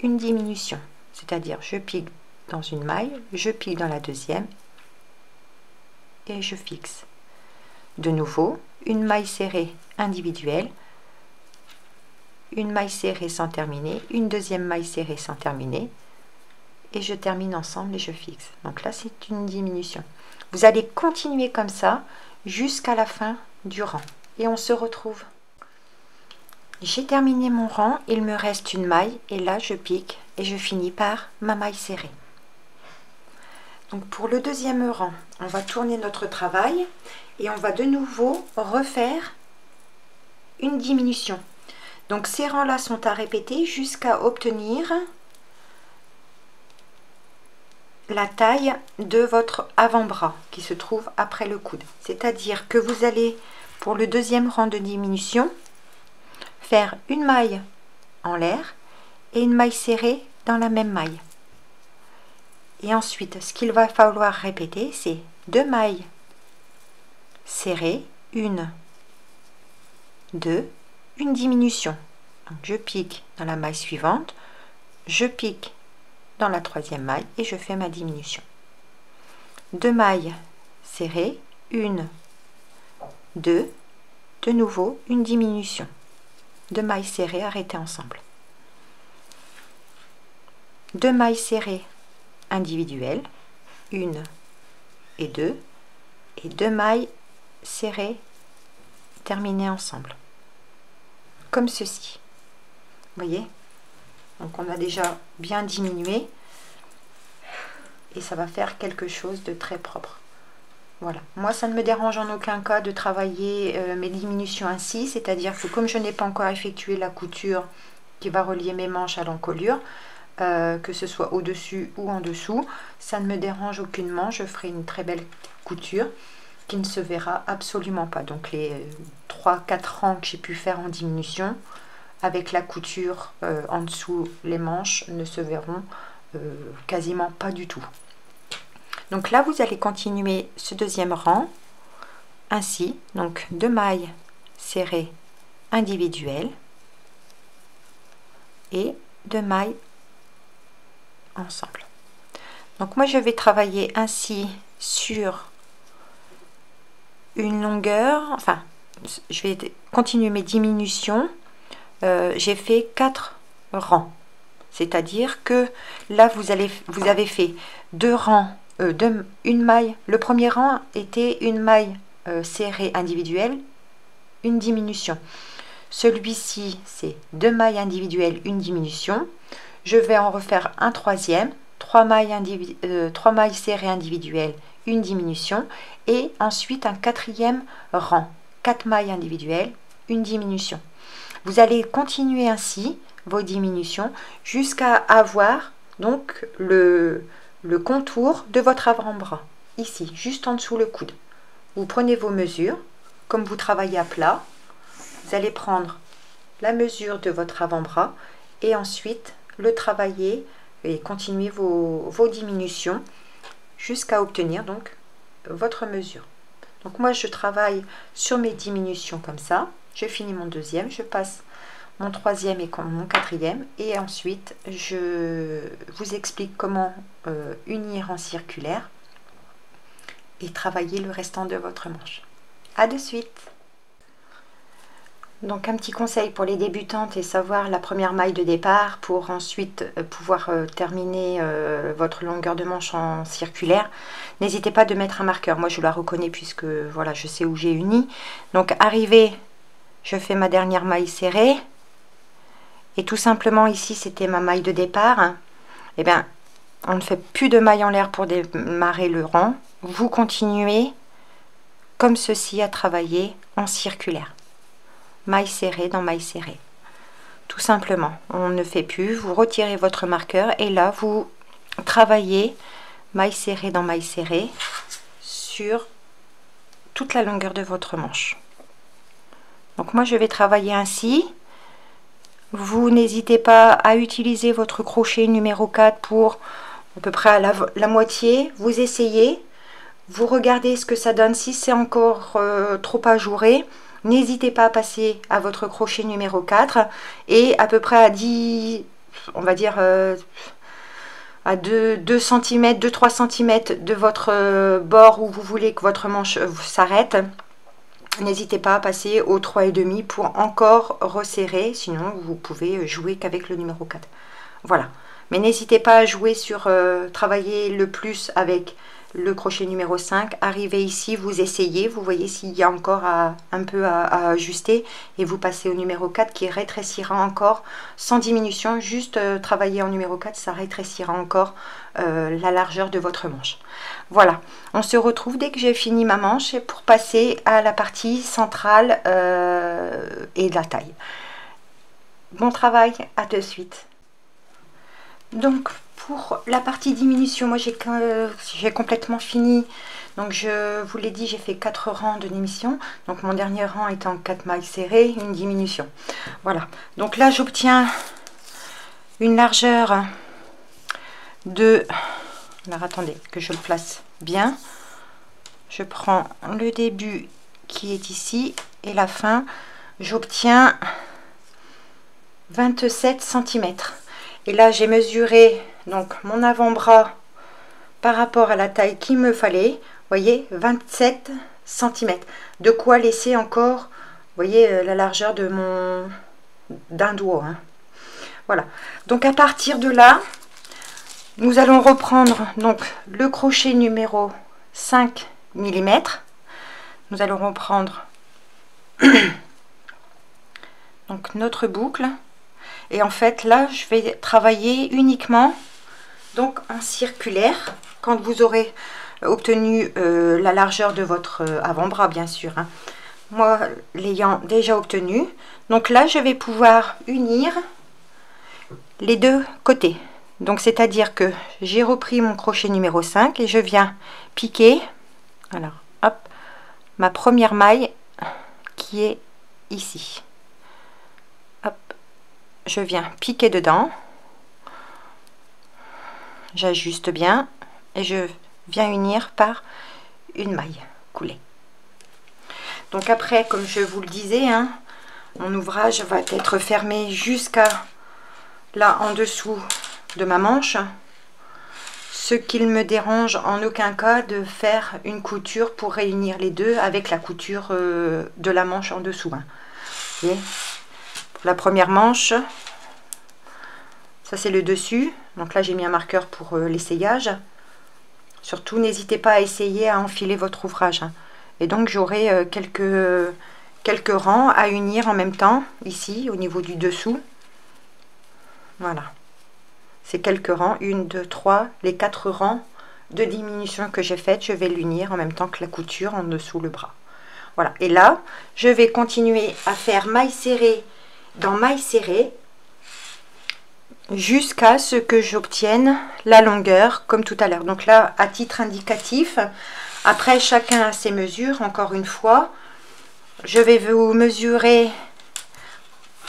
une diminution, c'est-à-dire je pique dans une maille, je pique dans la deuxième et je fixe. De nouveau, une maille serrée individuelle, une maille serrée sans terminer, une deuxième maille serrée sans terminer et je termine ensemble et je fixe. Donc là c'est une diminution. Vous allez continuer comme ça jusqu'à la fin du rang et on se retrouve. J'ai terminé mon rang, il me reste une maille et là je pique et je finis par ma maille serrée. Donc pour le deuxième rang, on va tourner notre travail et on va de nouveau refaire une diminution. Donc ces rangs là sont à répéter jusqu'à obtenir la taille de votre avant-bras qui se trouve après le coude. C'est-à-dire que vous allez pour le deuxième rang de diminution faire une maille en l'air et une maille serrée dans la même maille. Et ensuite, ce qu'il va falloir répéter, c'est 2 mailles serrées, 1, 2, une diminution. Donc, je pique dans la maille suivante, je pique dans la troisième maille et je fais ma diminution. 2 mailles serrées, 1, 2, de nouveau une diminution. 2 mailles serrées arrêtées ensemble. 2 mailles serrées individuelles, 1 et 2, et 2 mailles serrées terminées ensemble. Comme ceci. Vous voyez? Donc on a déjà bien diminué et ça va faire quelque chose de très propre. Voilà, moi ça ne me dérange en aucun cas de travailler mes diminutions ainsi, c'est-à-dire que comme je n'ai pas encore effectué la couture qui va relier mes manches à l'encolure, que ce soit au-dessus ou en dessous. Ça ne me dérange aucunement, je ferai une très belle couture qui ne se verra absolument pas. Donc les 3-4 rangs que j'ai pu faire en diminution, avec la couture en dessous, les manches ne se verront quasiment pas du tout. Donc là, vous allez continuer ce deuxième rang, ainsi, donc 2 mailles serrées individuelles et 2 mailles ensemble. Donc moi, je vais travailler ainsi sur une longueur, enfin, je vais continuer mes diminutions. J'ai fait 4 rangs, c'est-à-dire que là, vous avez fait 2 rangs, une maille. Le premier rang était une maille serrée individuelle, une diminution. Celui-ci, c'est 2 mailles individuelles, une diminution. Je vais en refaire un troisième, 3 mailles serrées individuelles, une diminution, et ensuite un quatrième rang, 4 mailles individuelles, une diminution. Vous allez continuer ainsi vos diminutions jusqu'à avoir donc le contour de votre avant-bras, ici, juste en dessous le coude. Vous prenez vos mesures, comme vous travaillez à plat, vous allez prendre la mesure de votre avant-bras et ensuite le travailler et continuer vos diminutions jusqu'à obtenir donc votre mesure. Donc moi je travaille sur mes diminutions comme ça, j'ai fini mon deuxième, je passe mon troisième et mon quatrième et ensuite je vous explique comment unir en circulaire et travailler le restant de votre manche. À de suite. Donc un petit conseil pour les débutantes et savoir la première maille de départ pour ensuite pouvoir terminer votre longueur de manche en circulaire. N'hésitez pas de mettre un marqueur, moi je la reconnais puisque voilà, je sais où j'ai uni. Donc arrivé, je fais ma dernière maille serrée et tout simplement ici c'était ma maille de départ. Et bien on ne fait plus de maille en l'air pour démarrer le rang, vous continuez comme ceci à travailler en circulaire. Maille serrée dans maille serrée, tout simplement. On ne fait plus, vous retirez votre marqueur et là vous travaillez maille serrée dans maille serrée sur toute la longueur de votre manche. Donc moi je vais travailler ainsi. Vous n'hésitez pas à utiliser votre crochet numéro 4 pour à peu près à la moitié. Vous essayez, vous regardez ce que ça donne. Si c'est encore trop ajouré, n'hésitez pas à passer à votre crochet numéro 4 et à peu près à 10, on va dire à 2 cm, 2-3 cm de votre bord où vous voulez que votre manche s'arrête. N'hésitez pas à passer au 3,5 pour encore resserrer, sinon vous pouvez jouer qu'avec le numéro 4. Voilà, mais n'hésitez pas à jouer sur travailler le plus avec le crochet numéro 5, arrivez ici, vous essayez, vous voyez s'il y a encore un peu à ajuster et vous passez au numéro 4 qui rétrécira encore sans diminution, juste travailler en numéro 4, ça rétrécira encore la largeur de votre manche. Voilà, on se retrouve dès que j'ai fini ma manche pour passer à la partie centrale et de la taille. Bon travail, à de suite. Donc pour la partie diminution, moi j'ai complètement fini. Donc je vous l'ai dit, j'ai fait 4 rangs de diminution. Donc mon dernier rang est en 4 mailles serrées, une diminution. Voilà. Donc là j'obtiens une largeur de... Alors attendez que je le place bien. Je prends le début qui est ici et la fin. J'obtiens 27 cm. Et là j'ai mesuré donc mon avant-bras par rapport à la taille qu'il me fallait. Vous voyez, 27 cm. De quoi laisser encore, vous voyez, la largeur de d'un doigt. Hein. Voilà. Donc à partir de là, nous allons reprendre donc le crochet numéro 5 mm. Nous allons reprendre donc notre boucle. Et en fait, là, je vais travailler uniquement donc en circulaire quand vous aurez obtenu la largeur de votre avant-bras, bien sûr. Hein. Moi, l'ayant déjà obtenu. Donc là, je vais pouvoir unir les deux côtés. Donc c'est à dire que j'ai repris mon crochet numéro 5 et je viens piquer, alors hop, ma première maille qui est ici. Hop, je viens piquer dedans, j'ajuste bien et je viens unir par une maille coulée. Donc après, comme je vous le disais, hein, mon ouvrage va être fermé jusqu'à là en dessous de ma manche, ce qu'il me dérange en aucun cas de faire une couture pour réunir les deux avec la couture de la manche en dessous, hein. Vous voyez, pour la première manche, ça c'est le dessus, donc là j'ai mis un marqueur pour l'essayage. Surtout n'hésitez pas à essayer à enfiler votre ouvrage, hein. Et donc j'aurai quelques rangs à unir en même temps ici au niveau du dessous. Voilà, c'est quelques rangs, 1, 2, 3, les 4 rangs de diminution que j'ai faites, je vais l'unir en même temps que la couture en dessous le bras. Voilà, et là je vais continuer à faire maille serrée dans maille serrée jusqu'à ce que j'obtienne la longueur comme tout à l'heure. Donc là, à titre indicatif, après chacun a ses mesures, encore une fois, je vais vous mesurer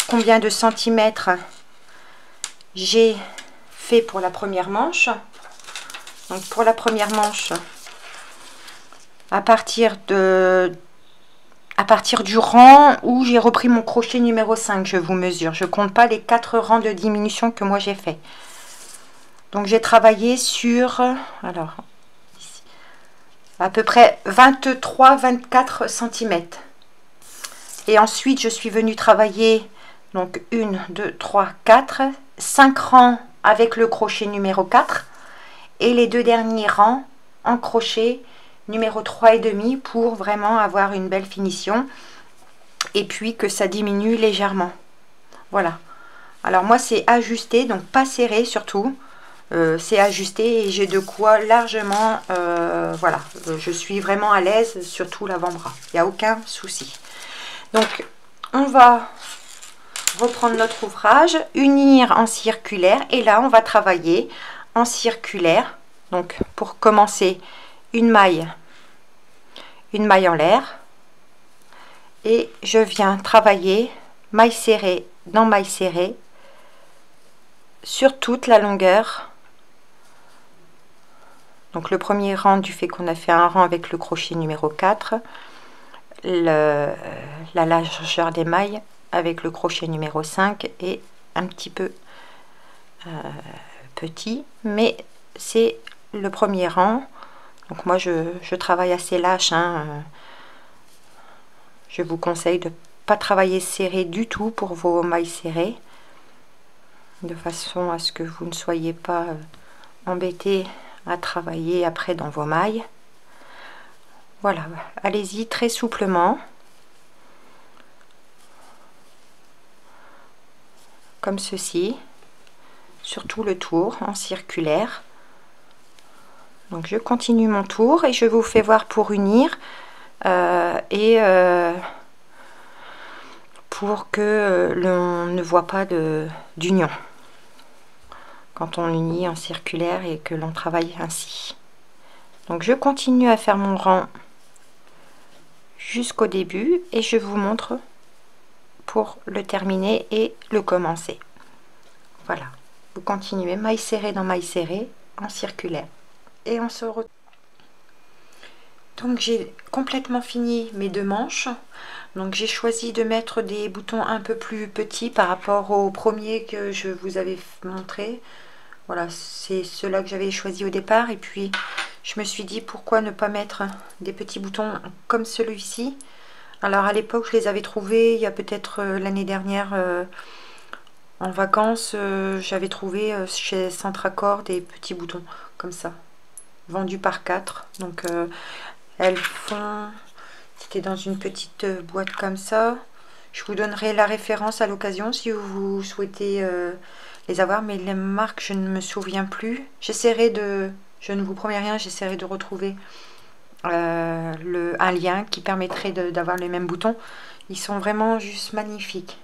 combien de centimètres j'ai fait pour la première manche. Donc pour la première manche, à partir du rang où j'ai repris mon crochet numéro 5, je vous mesure. Je compte pas les 4 rangs de diminution que moi j'ai fait. Donc j'ai travaillé sur, alors, ici, à peu près 23-24 cm. Et ensuite je suis venue travailler, donc 1, 2, 3, 4, 5 rangs avec le crochet numéro 4 et les 2 derniers rangs en crochet numéro 3 et demi pour vraiment avoir une belle finition et puis que ça diminue légèrement. Voilà, alors moi c'est ajusté, donc pas serré surtout, c'est ajusté et j'ai de quoi largement, voilà, je suis vraiment à l'aise sur tout l'avant-bras, il n'y a aucun souci. Donc on va reprendre notre ouvrage, unir en circulaire et là on va travailler en circulaire. Donc pour commencer, une maille en l'air et je viens travailler maille serrée dans maille serrée sur toute la longueur. Donc le premier rang, du fait qu'on a fait un rang avec le crochet numéro 4, la largeur des mailles avec le crochet numéro 5 est un petit peu petit, mais c'est le premier rang. Donc moi je travaille assez lâche, hein. Je vous conseille de ne pas travailler serré du tout pour vos mailles serrées, de façon à ce que vous ne soyez pas embêté à travailler après dans vos mailles. Voilà, allez-y très souplement, comme ceci, sur tout le tour en circulaire. Donc je continue mon tour et je vous fais voir pour unir pour que l'on ne voit pas d'union quand on unit en circulaire et que l'on travaille ainsi. Donc je continue à faire mon rang jusqu'au début et je vous montre pour le terminer et le commencer. Voilà, vous continuez maille serrée dans maille serrée en circulaire et on se retrouve. Donc j'ai complètement fini mes 2 manches. Donc j'ai choisi de mettre des boutons un peu plus petits par rapport au premier que je vous avais montré. Voilà, c'est ceux-là que j'avais choisi au départ et puis je me suis dit pourquoi ne pas mettre des petits boutons comme celui-ci. Alors à l'époque je les avais trouvés il y a peut-être l'année dernière en vacances, j'avais trouvé chez Centraccord des petits boutons comme ça, vendus par 4. Donc elles font, c'était dans une petite boîte comme ça. Je vous donnerai la référence à l'occasion si vous souhaitez les avoir, mais les marques je ne me souviens plus. J'essaierai de, je ne vous promets rien, j'essaierai de retrouver un lien qui permettrait d'avoir les mêmes boutons. Ils sont vraiment juste magnifiques.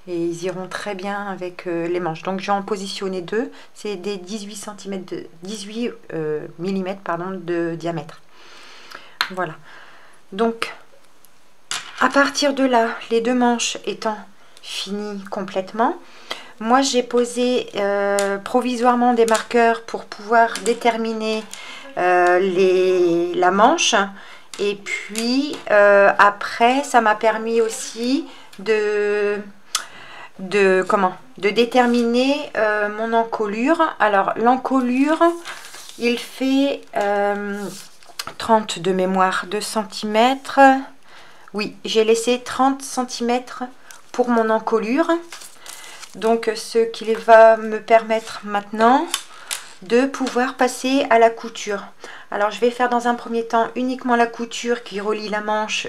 et ils iront très bien avec les manches. Donc j'ai en positionné deux, c'est des 18 cm de 18 mm pardon, de diamètre. Voilà. Donc à partir de là, les deux manches étant finies complètement, moi j'ai posé provisoirement des marqueurs pour pouvoir déterminer la manche. Et puis après, ça m'a permis aussi de déterminer mon encolure. Alors l'encolure, il fait 30 de mémoire, 2 cm. Oui, j'ai laissé 30 cm pour mon encolure. Donc ce qui va me permettre maintenant de pouvoir passer à la couture. Alors je vais faire dans un premier temps uniquement la couture qui relie la manche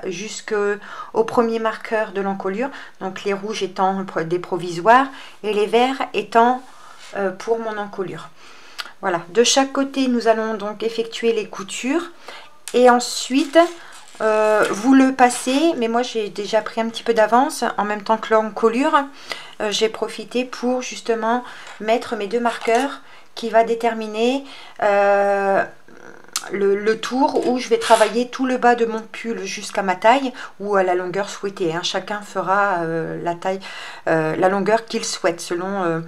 jusqu'au premier marqueur de l'encolure, donc les rouges étant des provisoires et les verts étant pour mon encolure. Voilà, de chaque côté nous allons donc effectuer les coutures et ensuite vous le passez, mais moi j'ai déjà pris un petit peu d'avance en même temps que l'encolure. J'ai profité pour justement mettre mes deux marqueurs qui va déterminer le tour où je vais travailler tout le bas de mon pull jusqu'à ma taille ou à la longueur souhaitée, hein. Chacun fera la taille, la longueur qu'il souhaite selon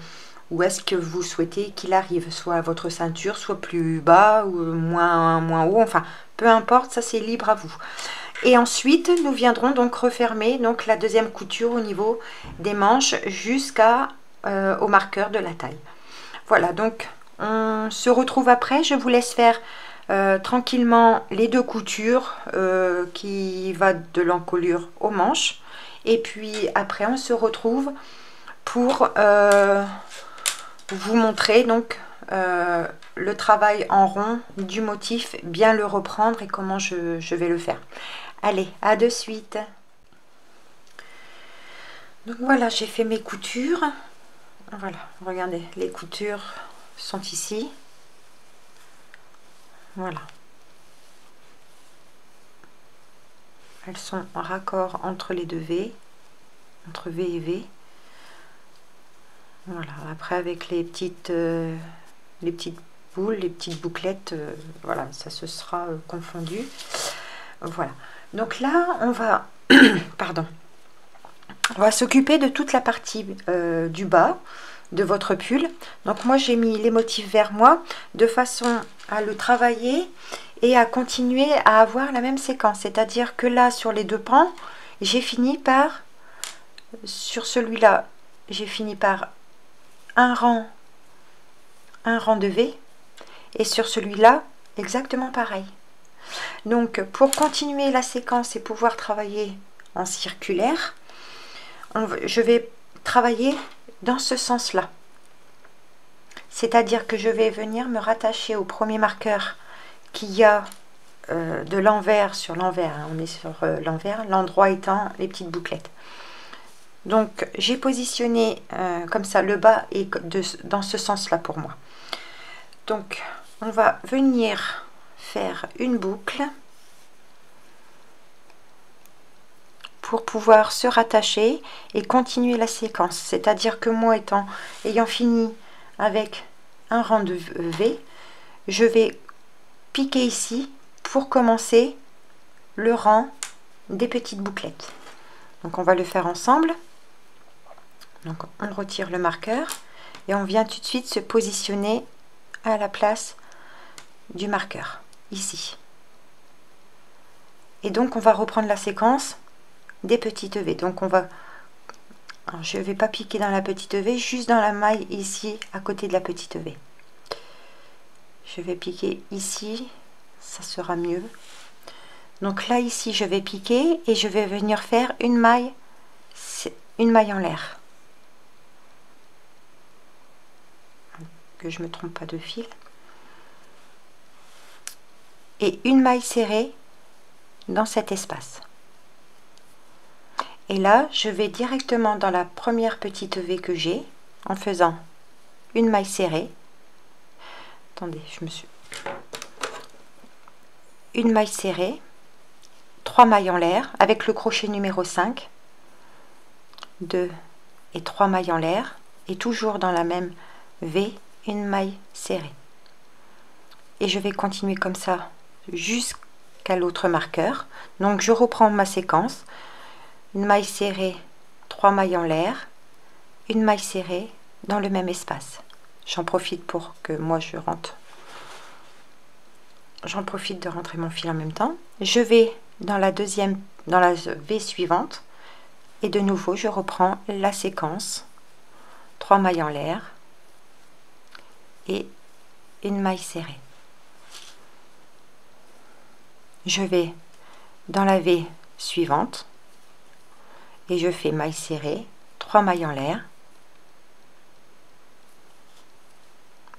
où est-ce que vous souhaitez qu'il arrive, soit à votre ceinture, soit plus bas ou moins haut, enfin peu importe, ça c'est libre à vous. Et ensuite nous viendrons donc refermer donc la deuxième couture au niveau des manches jusqu'à au marqueur de la taille. Voilà, donc on se retrouve après. Je vous laisse faire tranquillement les deux coutures qui va de l'encolure aux manches. Et puis après, on se retrouve pour vous montrer donc le travail en rond du motif, bien le reprendre et comment je vais le faire. Allez, à de suite. Donc voilà, j'ai fait mes coutures. Voilà, regardez, les coutures sont ici. Voilà. Elles sont en raccord entre les deux V, entre V et V. Voilà, après avec les petites boules, les petites bouclettes, voilà, ça se sera confondu. Voilà. Donc là, on va, pardon, on va s'occuper de toute la partie du bas de votre pull. Donc moi j'ai mis les motifs vers moi de façon à le travailler et à continuer à avoir la même séquence, c'est à dire que là sur les deux pans j'ai fini par, sur celui-là j'ai fini par un rang de V et sur celui-là exactement pareil. Donc pour continuer la séquence et pouvoir travailler en circulaire, je vais travailler dans ce sens-là. C'est-à-dire que je vais venir me rattacher au premier marqueur qui a de l'envers sur l'envers. Hein, on est sur l'envers, l'endroit étant les petites bouclettes. Donc j'ai positionné comme ça le bas et dans ce sens-là pour moi. Donc on va venir faire une boucle pour pouvoir se rattacher et continuer la séquence. C'est-à-dire que moi ayant fini avec un rang de V, je vais piquer ici pour commencer le rang des petites bouclettes. Donc on va le faire ensemble. Donc on retire le marqueur et on vient tout de suite se positionner à la place du marqueur, ici. Et donc on va reprendre la séquence des petites V. Donc on va, alors je ne vais pas piquer dans la petite V, juste dans la maille ici à côté de la petite V. Je vais piquer ici, ça sera mieux. Donc là ici je vais piquer et je vais venir faire une maille en l'air. Que je me trompe pas de fil. Et une maille serrée dans cet espace. Et là, je vais directement dans la première petite V que j'ai, en faisant une maille serrée. Attendez, une maille serrée, 3 mailles en l'air, avec le crochet numéro 5. 2, et 3 mailles en l'air, et toujours dans la même V, une maille serrée. Et je vais continuer comme ça jusqu'à l'autre marqueur. Donc je reprends ma séquence, une maille serrée, 3 mailles en l'air, une maille serrée dans le même espace. J'en profite pour que moi je rentre. J'en profite de rentrer mon fil en même temps. Je vais dans la V suivante, et de nouveau je reprends la séquence, 3 mailles en l'air et une maille serrée. Je vais dans la V suivante et je fais maille serrée, 3 mailles en l'air,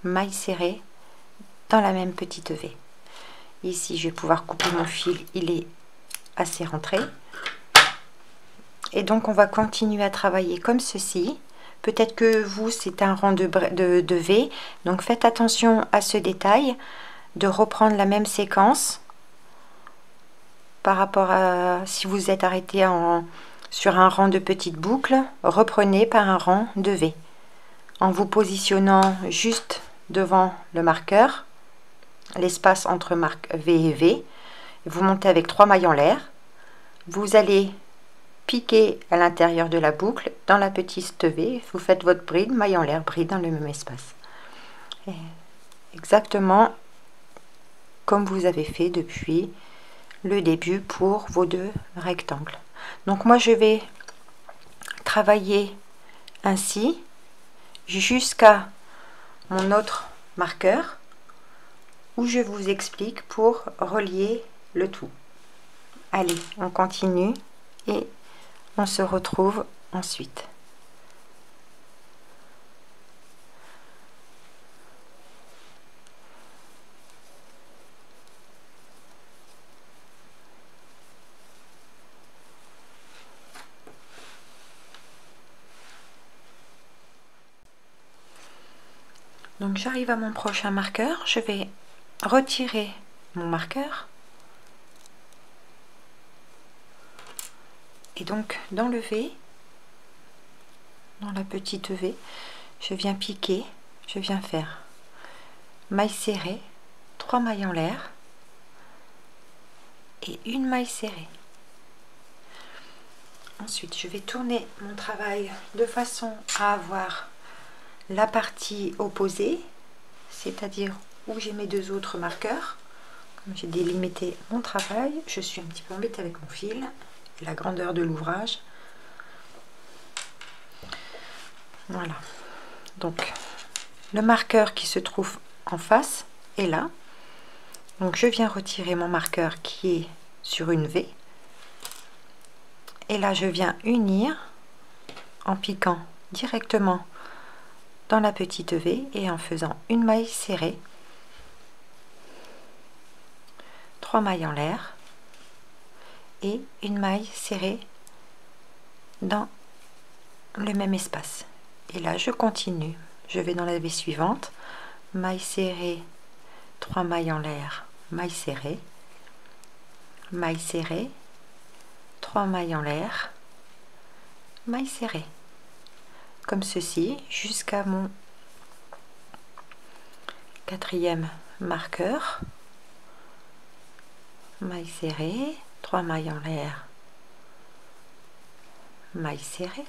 maille serrée dans la même petite V. Ici je vais pouvoir couper mon fil, il est assez rentré. Et donc on va continuer à travailler comme ceci. Peut-être que vous c'est un rang de V, donc faites attention à ce détail, de reprendre la même séquence par rapport à si vous êtes arrêté sur un rang de petites boucles, reprenez par un rang de V en vous positionnant juste devant le marqueur, l'espace entre V et V. Vous montez avec 3 mailles en l'air, vous allez piquer à l'intérieur de la boucle dans la petite V, vous faites votre bride, maille en l'air, bride dans le même espace. Et exactement comme vous avez fait depuis le début pour vos 2 rectangles. Donc moi je vais travailler ainsi jusqu'à mon autre marqueur où je vous explique pour relier le tout. Allez, on continue et on se retrouve ensuite. Donc j'arrive à mon prochain marqueur, je vais retirer mon marqueur. Et donc dans le V, dans la petite V, je viens piquer, je viens faire maille serrée, 3 mailles en l'air et une maille serrée. Ensuite, je vais tourner mon travail de façon à avoir la partie opposée, c'est-à-dire où j'ai mes 2 autres marqueurs. Comme j'ai délimité mon travail, je suis un petit peu embêtée avec mon fil, la grandeur de l'ouvrage. Voilà. Donc, le marqueur qui se trouve en face est là. Donc, je viens retirer mon marqueur qui est sur une V. Et là, je viens unir en piquant directement dans la petite V et en faisant une maille serrée, 3 mailles en l'air et une maille serrée dans le même espace. Et là je continue, je vais dans la V suivante, maille serrée, 3 mailles en l'air, maille serrée, 3 mailles en l'air, maille serrée, comme ceci jusqu'à mon 4e marqueur, maille serrée, 3 mailles en l'air, maille serrée.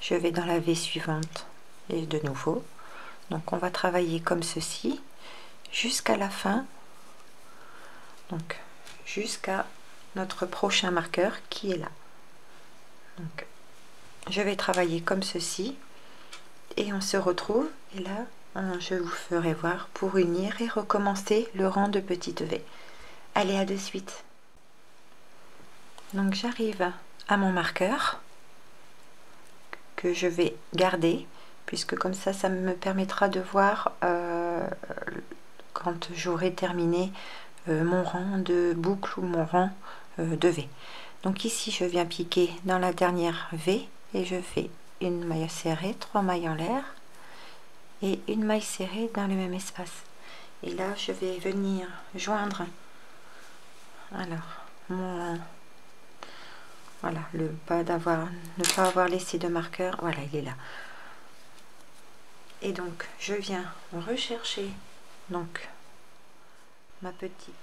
Je vais dans la V suivante et de nouveau. Donc on va travailler comme ceci jusqu'à la fin, donc jusqu'à notre prochain marqueur qui est là. Donc je vais travailler comme ceci et on se retrouve, et là je vous ferai voir pour unir et recommencer le rang de petite V. Allez, à de suite. Donc j'arrive à mon marqueur que je vais garder, puisque comme ça me permettra de voir quand j'aurai terminé mon rang de boucle ou mon rang de V. Donc ici je viens piquer dans la dernière V et je fais une maille serrée, 3 mailles en l'air et une maille serrée dans le même espace. Et là je vais venir joindre alors Voilà, ne pas avoir laissé de marqueur. Voilà, il est là. Et donc, je viens rechercher donc ma petite.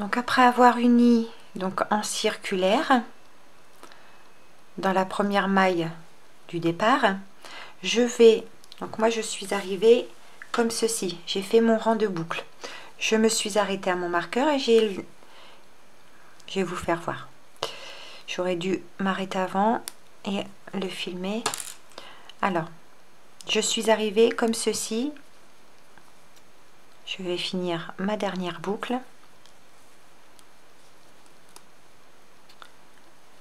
Donc, après avoir uni donc en circulaire dans la première maille du départ, je vais, donc moi je suis arrivée comme ceci. J'ai fait mon rang de boucle. Je me suis arrêtée à mon marqueur et je vais vous faire voir. J'aurais dû m'arrêter avant et le filmer. Alors, je suis arrivée comme ceci. Je vais finir ma dernière boucle.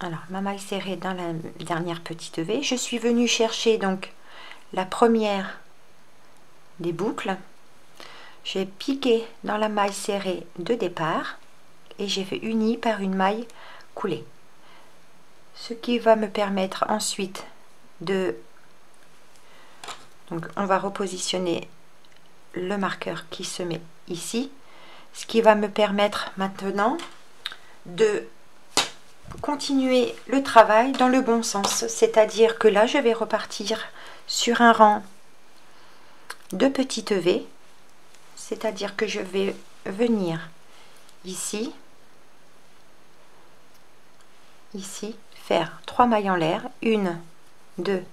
Alors, ma maille serrée dans la dernière petite V. Je suis venue chercher donc la première des boucles. J'ai piqué dans la maille serrée de départ et j'ai fait uni par une maille coulée. Ce qui va me permettre ensuite de... Donc, on va repositionner le marqueur qui se met ici. Ce qui va me permettre maintenant de continuer le travail dans le bon sens. C'est-à-dire que là, je vais repartir sur un rang de petites V. C'est-à-dire que je vais venir ici, faire 3 mailles en l'air, 1, 2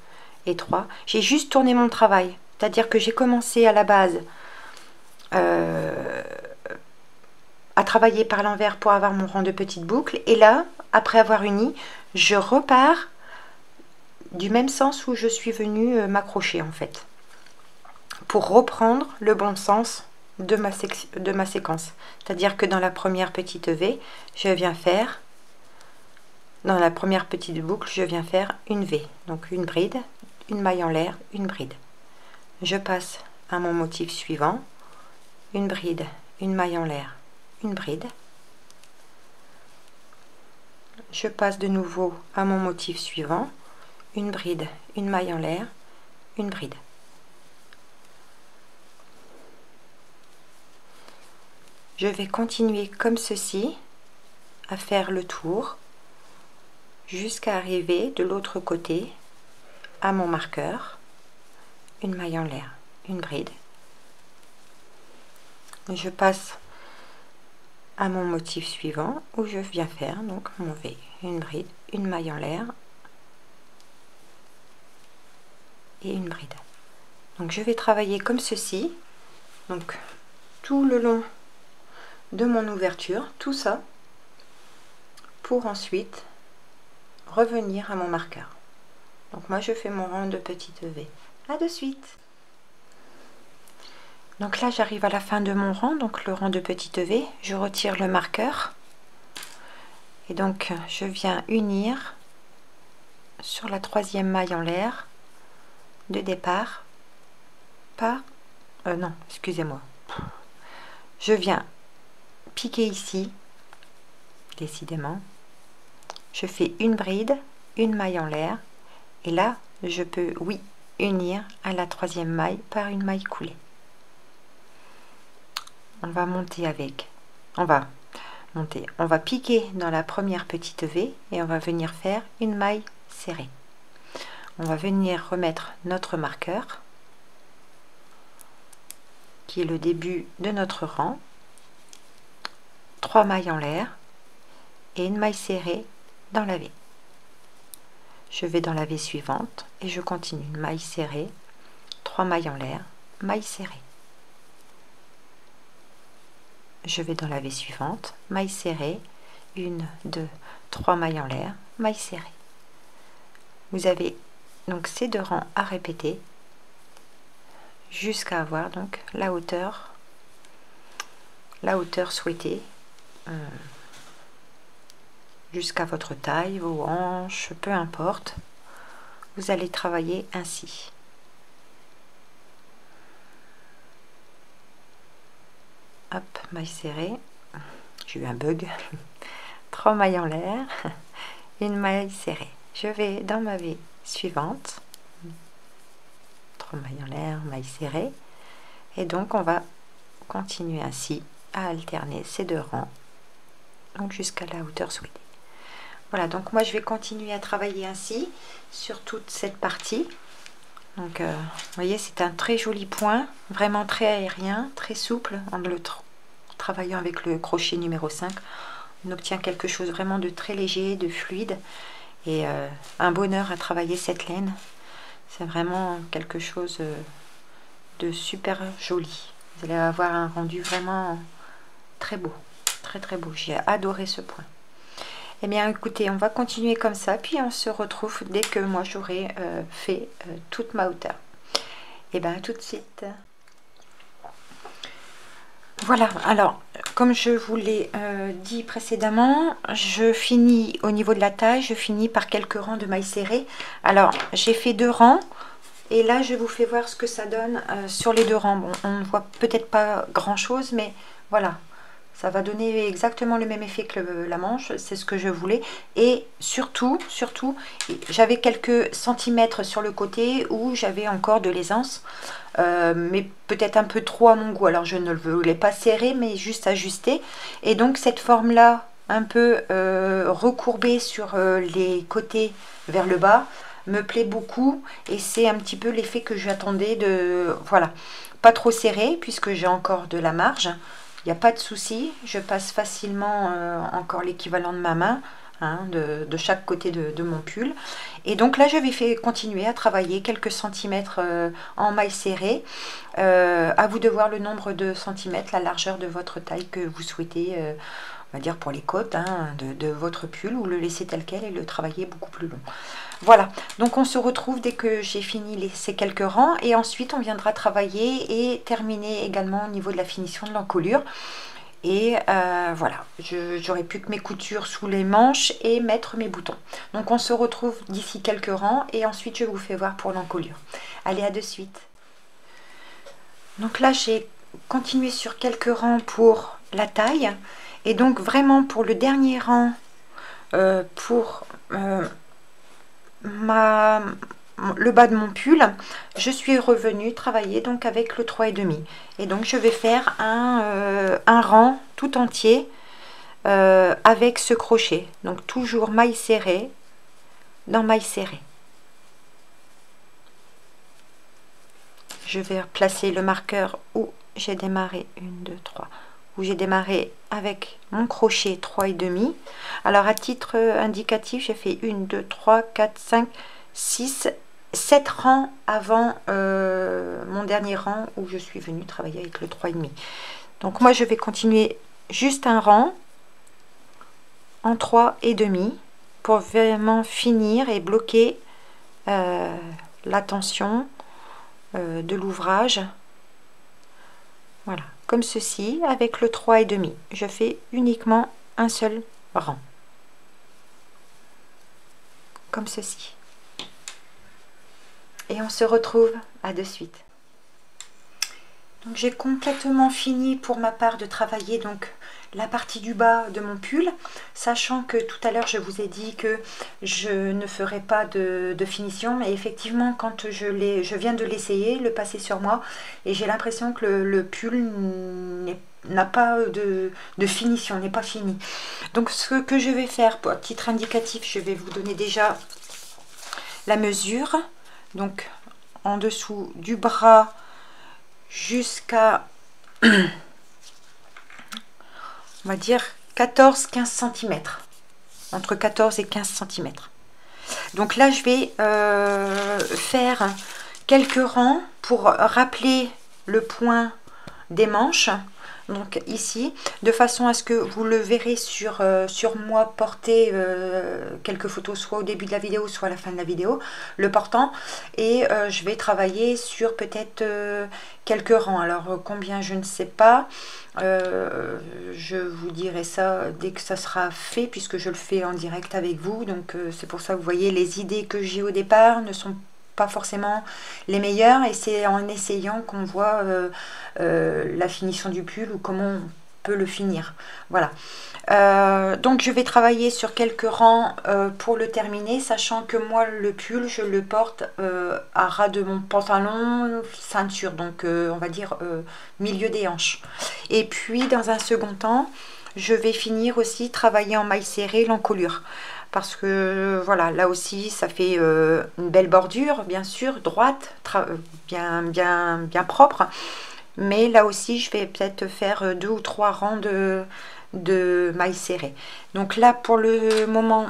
et 3. J'ai juste tourné mon travail, c'est-à-dire que j'ai commencé à la base à travailler par l'envers pour avoir mon rang de petites boucles, et là, après avoir uni, je repars du même sens où je suis venue m'accrocher en fait, pour reprendre le bon sens de ma séquence. C'est-à-dire que dans la première petite V, je viens faire, dans la première petite boucle, je viens faire une V, donc une bride, une maille en l'air, une bride. Je passe à mon motif suivant, une bride, une maille en l'air, une bride. Je passe de nouveau à mon motif suivant, une bride, une maille en l'air, une bride. Je vais continuer comme ceci à faire le tour jusqu'à arriver de l'autre côté à mon marqueur, une maille en l'air, une bride. Je passe à mon motif suivant où je viens faire donc mon V, une bride, une maille en l'air et une bride. Donc je vais travailler comme ceci, donc tout le long de mon ouverture, tout ça, pour ensuite revenir à mon marqueur. Donc moi je fais mon rang de petite V. À de suite. Donc là j'arrive à la fin de mon rang, donc le rang de petite V, je retire le marqueur et donc je viens unir sur la troisième maille en l'air de départ par non, excusez-moi, je viens piquer ici, décidément, je fais une bride, une maille en l'air et là je peux, oui, unir à la troisième maille par une maille coulée. On va monter avec, on va piquer dans la première petite V et on va venir faire une maille serrée. On va venir remettre notre marqueur qui est le début de notre rang, 3 mailles en l'air et une maille serrée dans la V. Je vais dans la V suivante et je continue, une maille serrée, 3 mailles en l'air, maille serrée. Je vais dans la V suivante, maille serrée, 1, 2, 3 mailles en l'air, maille serrée. Vous avez donc ces 2 rangs à répéter jusqu'à avoir donc la hauteur souhaitée, jusqu'à votre taille, vos hanches, peu importe. Vous allez travailler ainsi. Hop, maille serrée, j'ai eu un bug, 3 mailles en l'air, une maille serrée. Je vais dans ma V suivante, 3 mailles en l'air, maille serrée, et donc on va continuer ainsi à alterner ces 2 rangs, donc jusqu'à la hauteur souhaitée. Voilà, donc moi je vais continuer à travailler ainsi sur toute cette partie. Donc vous voyez, c'est un très joli point, vraiment très aérien, très souple. En le travaillant avec le crochet numéro 5, on obtient quelque chose vraiment de très léger, de fluide, et un bonheur à travailler cette laine. C'est vraiment quelque chose de super joli. Vous allez avoir un rendu vraiment très beau, très très beau. J'ai adoré ce point. Eh bien écoutez, on va continuer comme ça, puis on se retrouve dès que moi j'aurai fait toute ma hauteur. Et bien tout de suite. Voilà, alors comme je vous l'ai dit précédemment, je finis au niveau de la taille, je finis par quelques rangs de mailles serrées. Alors j'ai fait 2 rangs, et là je vous fais voir ce que ça donne sur les 2 rangs. Bon, on ne voit peut-être pas grand chose, mais voilà. Ça va donner exactement le même effet que la manche, c'est ce que je voulais. Et surtout, j'avais quelques centimètres sur le côté où j'avais encore de l'aisance, mais peut-être un peu trop à mon goût. Alors je ne le voulais pas serrer, mais juste ajuster. Et donc cette forme-là, un peu recourbée sur les côtés vers le bas, me plaît beaucoup. Et c'est un petit peu l'effet que j'attendais de... Voilà, pas trop serré puisque j'ai encore de la marge. Il n'y a pas de souci, je passe facilement encore l'équivalent de ma main, hein, de chaque côté de mon pull. Et donc là, je vais continuer à travailler quelques centimètres en maille serrée. À vous de voir le nombre de centimètres, la largeur de votre taille que vous souhaitez, on va dire pour les côtes de votre pull, ou le laisser tel quel et le travailler beaucoup plus long. Voilà, donc on se retrouve dès que j'ai fini ces quelques rangs, et ensuite on viendra travailler et terminer également au niveau de la finition de l'encolure. Et voilà, j'aurai plus que mes coutures sous les manches et mettre mes boutons. Donc on se retrouve d'ici quelques rangs, et ensuite je vous fais voir pour l'encolure. Allez, à de suite. Donc là j'ai continué sur quelques rangs pour la taille, et donc vraiment pour le dernier rang, pour le bas de mon pull, je suis revenue travailler donc avec le 3,5, et donc je vais faire un rang tout entier avec ce crochet, donc toujours maille serrée dans maille serrée. Je vais placer le marqueur où j'ai démarré 1, 2, 3, où j'ai démarré avec mon crochet 3,5. Alors à titre indicatif, j'ai fait 1, 2, 3, 4, 5, 6, 7 rangs avant mon dernier rang où je suis venue travailler avec le 3,5. Donc moi je vais continuer juste un rang en 3,5 pour vraiment finir et bloquer la tension de l'ouvrage. Voilà, comme ceci, avec le 3,5. Je fais uniquement un seul rang. Comme ceci. Et on se retrouve à de suite. Donc j'ai complètement fini pour ma part de travailler donc la partie du bas de mon pull, sachant que tout à l'heure je vous ai dit que je ne ferai pas de finition, mais effectivement quand je viens de l'essayer, le passer sur moi, et j'ai l'impression que le pull n'a pas de finition, n'est pas fini. Donc ce que je vais faire, pour titre indicatif, je vais vous donner déjà la mesure, donc en dessous du bras jusqu'à, on va dire 14-15 cm, entre 14 et 15 cm. Donc là je vais faire quelques rangs pour rappeler le point des manches, donc ici, de façon à ce que vous le verrez sur moi porter quelques photos, soit au début de la vidéo, soit à la fin de la vidéo, le portant. Et je vais travailler sur peut-être quelques rangs. Alors combien, je ne sais pas. Je vous dirai ça dès que ça sera fait, puisque je le fais en direct avec vous. Donc c'est pour ça que vous voyez, les idées que j'ai au départ ne sont pas forcément les meilleures, et c'est en essayant qu'on voit la finition du pull ou comment on peut le finir. Voilà, donc je vais travailler sur quelques rangs pour le terminer, sachant que moi le pull je le porte à ras de mon pantalon, ceinture, donc on va dire milieu des hanches. Et puis dans un second temps je vais finir aussi travailler en maille serrée l'encolure. parce que voilà, là aussi ça fait une belle bordure, bien sûr, droite, bien propre. Mais là aussi je vais peut-être faire 2 ou 3 rangs de mailles serrées. Donc là pour le moment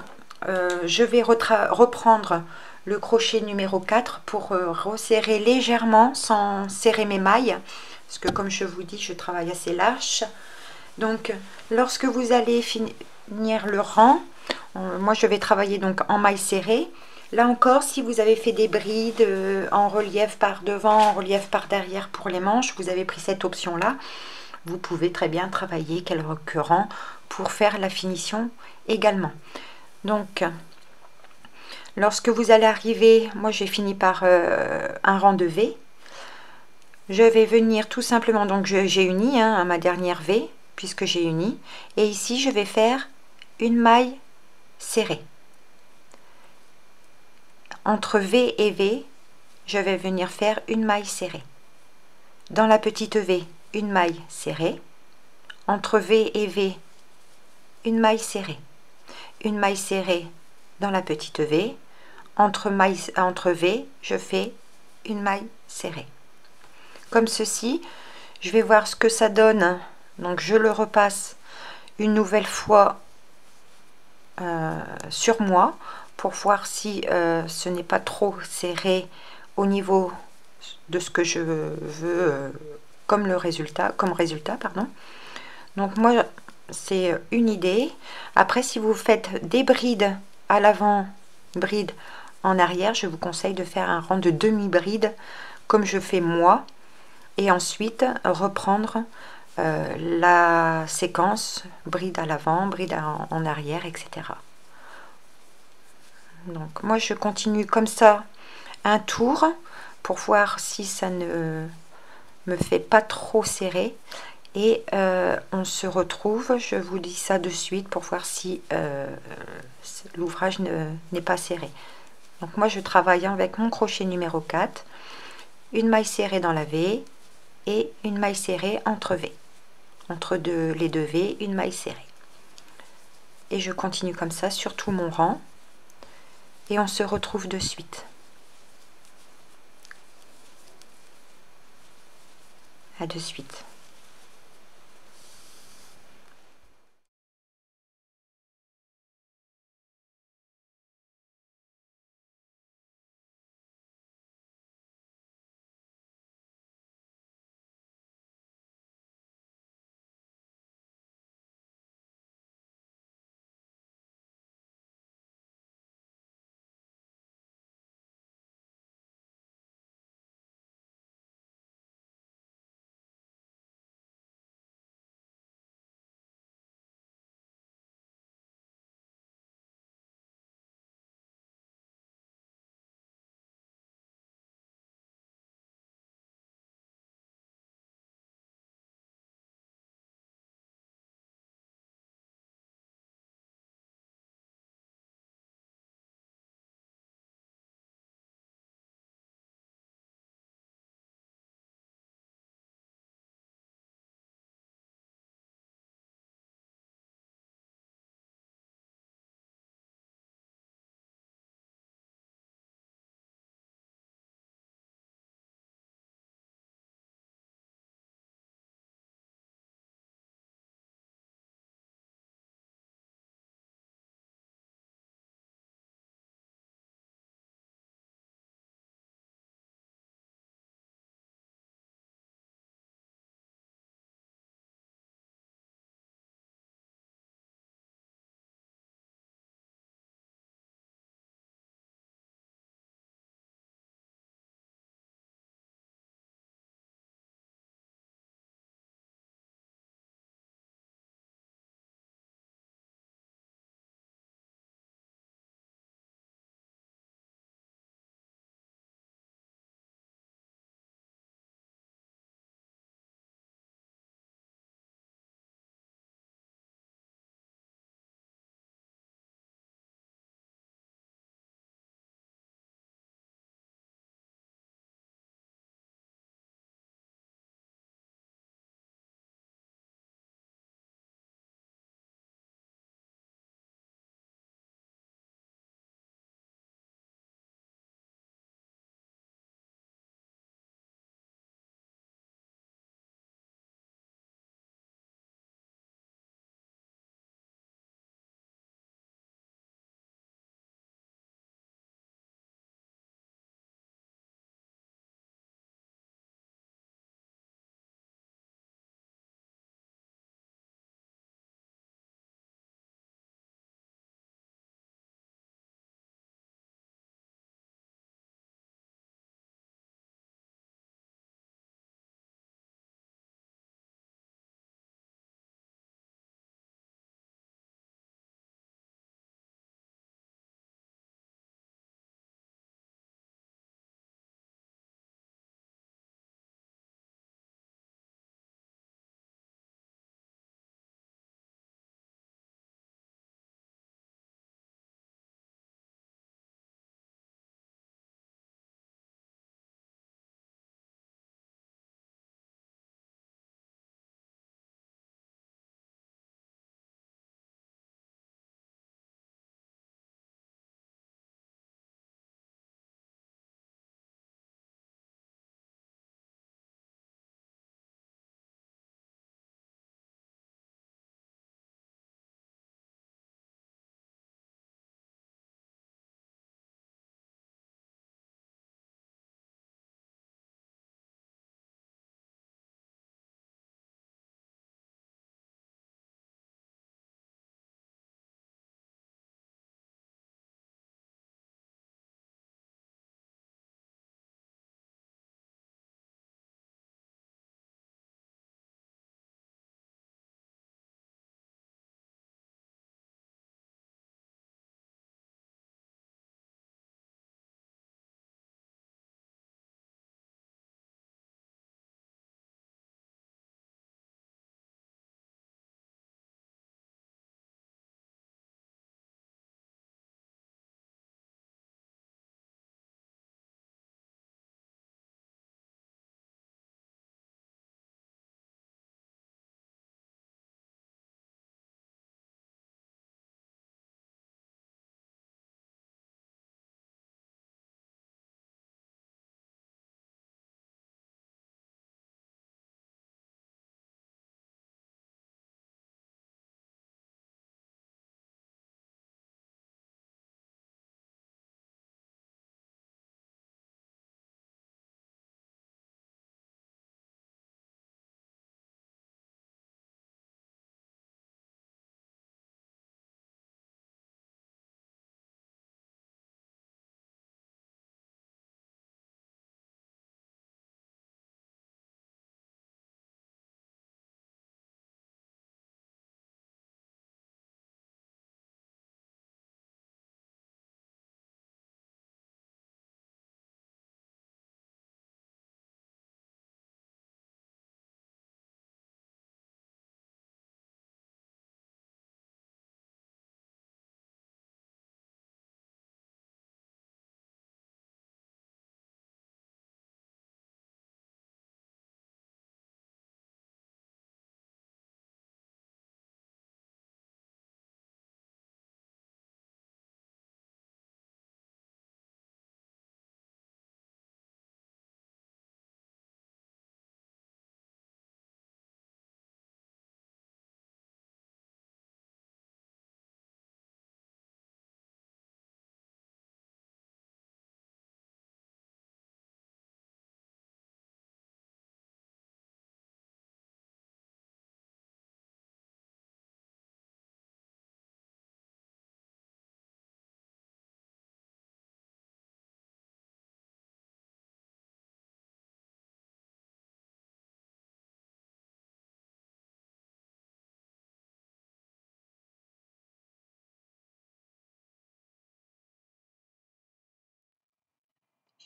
je vais reprendre le crochet numéro 4 pour resserrer légèrement sans serrer mes mailles, parce que comme je vous dis, je travaille assez large. Donc lorsque vous allez finir le rang, moi je vais travailler donc en mailles serrées. Là encore, si vous avez fait des brides en relief par devant, en relief par derrière pour les manches, vous avez pris cette option là, vous pouvez très bien travailler quelques rangs pour faire la finition également. Donc lorsque vous allez arriver, moi j'ai fini par un rang de V, je vais venir tout simplement, donc j'ai uni à ma dernière V, puisque j'ai uni, et ici je vais faire une maille serrée. Entre V et V, je vais venir faire une maille serrée. Dans la petite V, une maille serrée. Entre V et V, une maille serrée. Une maille serrée dans la petite V. Entre V, je fais une maille serrée. Comme ceci, je vais voir ce que ça donne. Donc je le repasse une nouvelle fois sur moi pour voir si ce n'est pas trop serré au niveau de ce que je veux comme résultat, pardon. Donc moi c'est une idée. Après, si vous faites des brides à l'avant, brides en arrière, je vous conseille de faire un rang de demi-bride comme je fais moi, et ensuite reprendre la séquence bride à l'avant, bride en arrière, etc. Donc moi je continue comme ça un tour pour voir si ça ne me fait pas trop serré, et on se retrouve, je vous dis ça de suite pour voir si l'ouvrage n'est pas serré. Donc moi je travaille avec mon crochet numéro 4, une maille serrée dans la V et une maille serrée entre V, entre les deux V, une maille serrée, et je continue comme ça sur tout mon rang, et on se retrouve de suite. À de suite.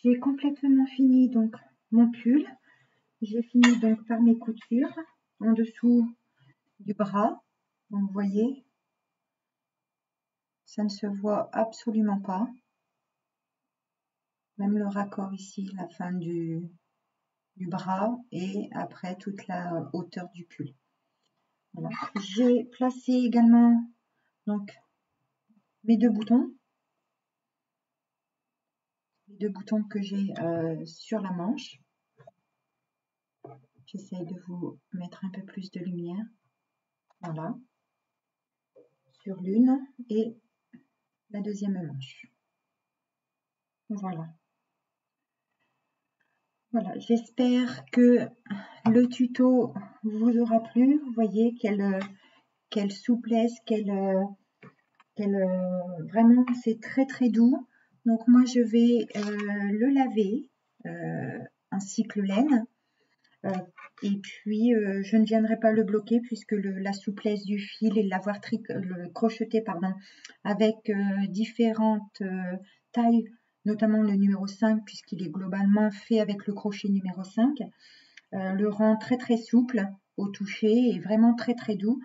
j'ai complètement fini donc mon pull. J'ai fini donc par mes coutures en dessous du bras. Donc, vous voyez, ça ne se voit absolument pas. Même le raccord ici, la fin du bras et après toute la hauteur du pull. Voilà. J'ai placé également donc mes deux boutons. Les deux boutons que j'ai sur la manche. J'essaye de vous mettre un peu plus de lumière. Voilà. Sur l'une et la deuxième manche. Voilà. Voilà, j'espère que le tuto vous aura plu. Vous voyez quelle souplesse, vraiment c'est très très doux. Donc moi je vais le laver en cycle laine. Et puis je ne viendrai pas le bloquer puisque la souplesse du fil et l'avoir crocheté avec différentes tailles, notamment le numéro 5 puisqu'il est globalement fait avec le crochet numéro 5, le rend très très souple au toucher et vraiment très très doux.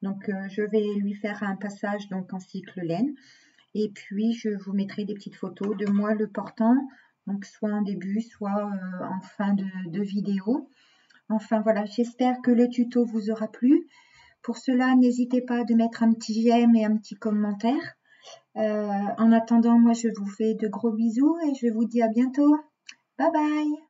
Donc je vais lui faire un passage donc en cycle laine et puis je vous mettrai des petites photos de moi le portant, donc soit en début soit en fin de vidéo. Enfin voilà, j'espère que le tuto vous aura plu. Pour cela, n'hésitez pas de mettre un petit j'aime et un petit commentaire. En attendant, moi je vous fais de gros bisous et je vous dis à bientôt. Bye bye!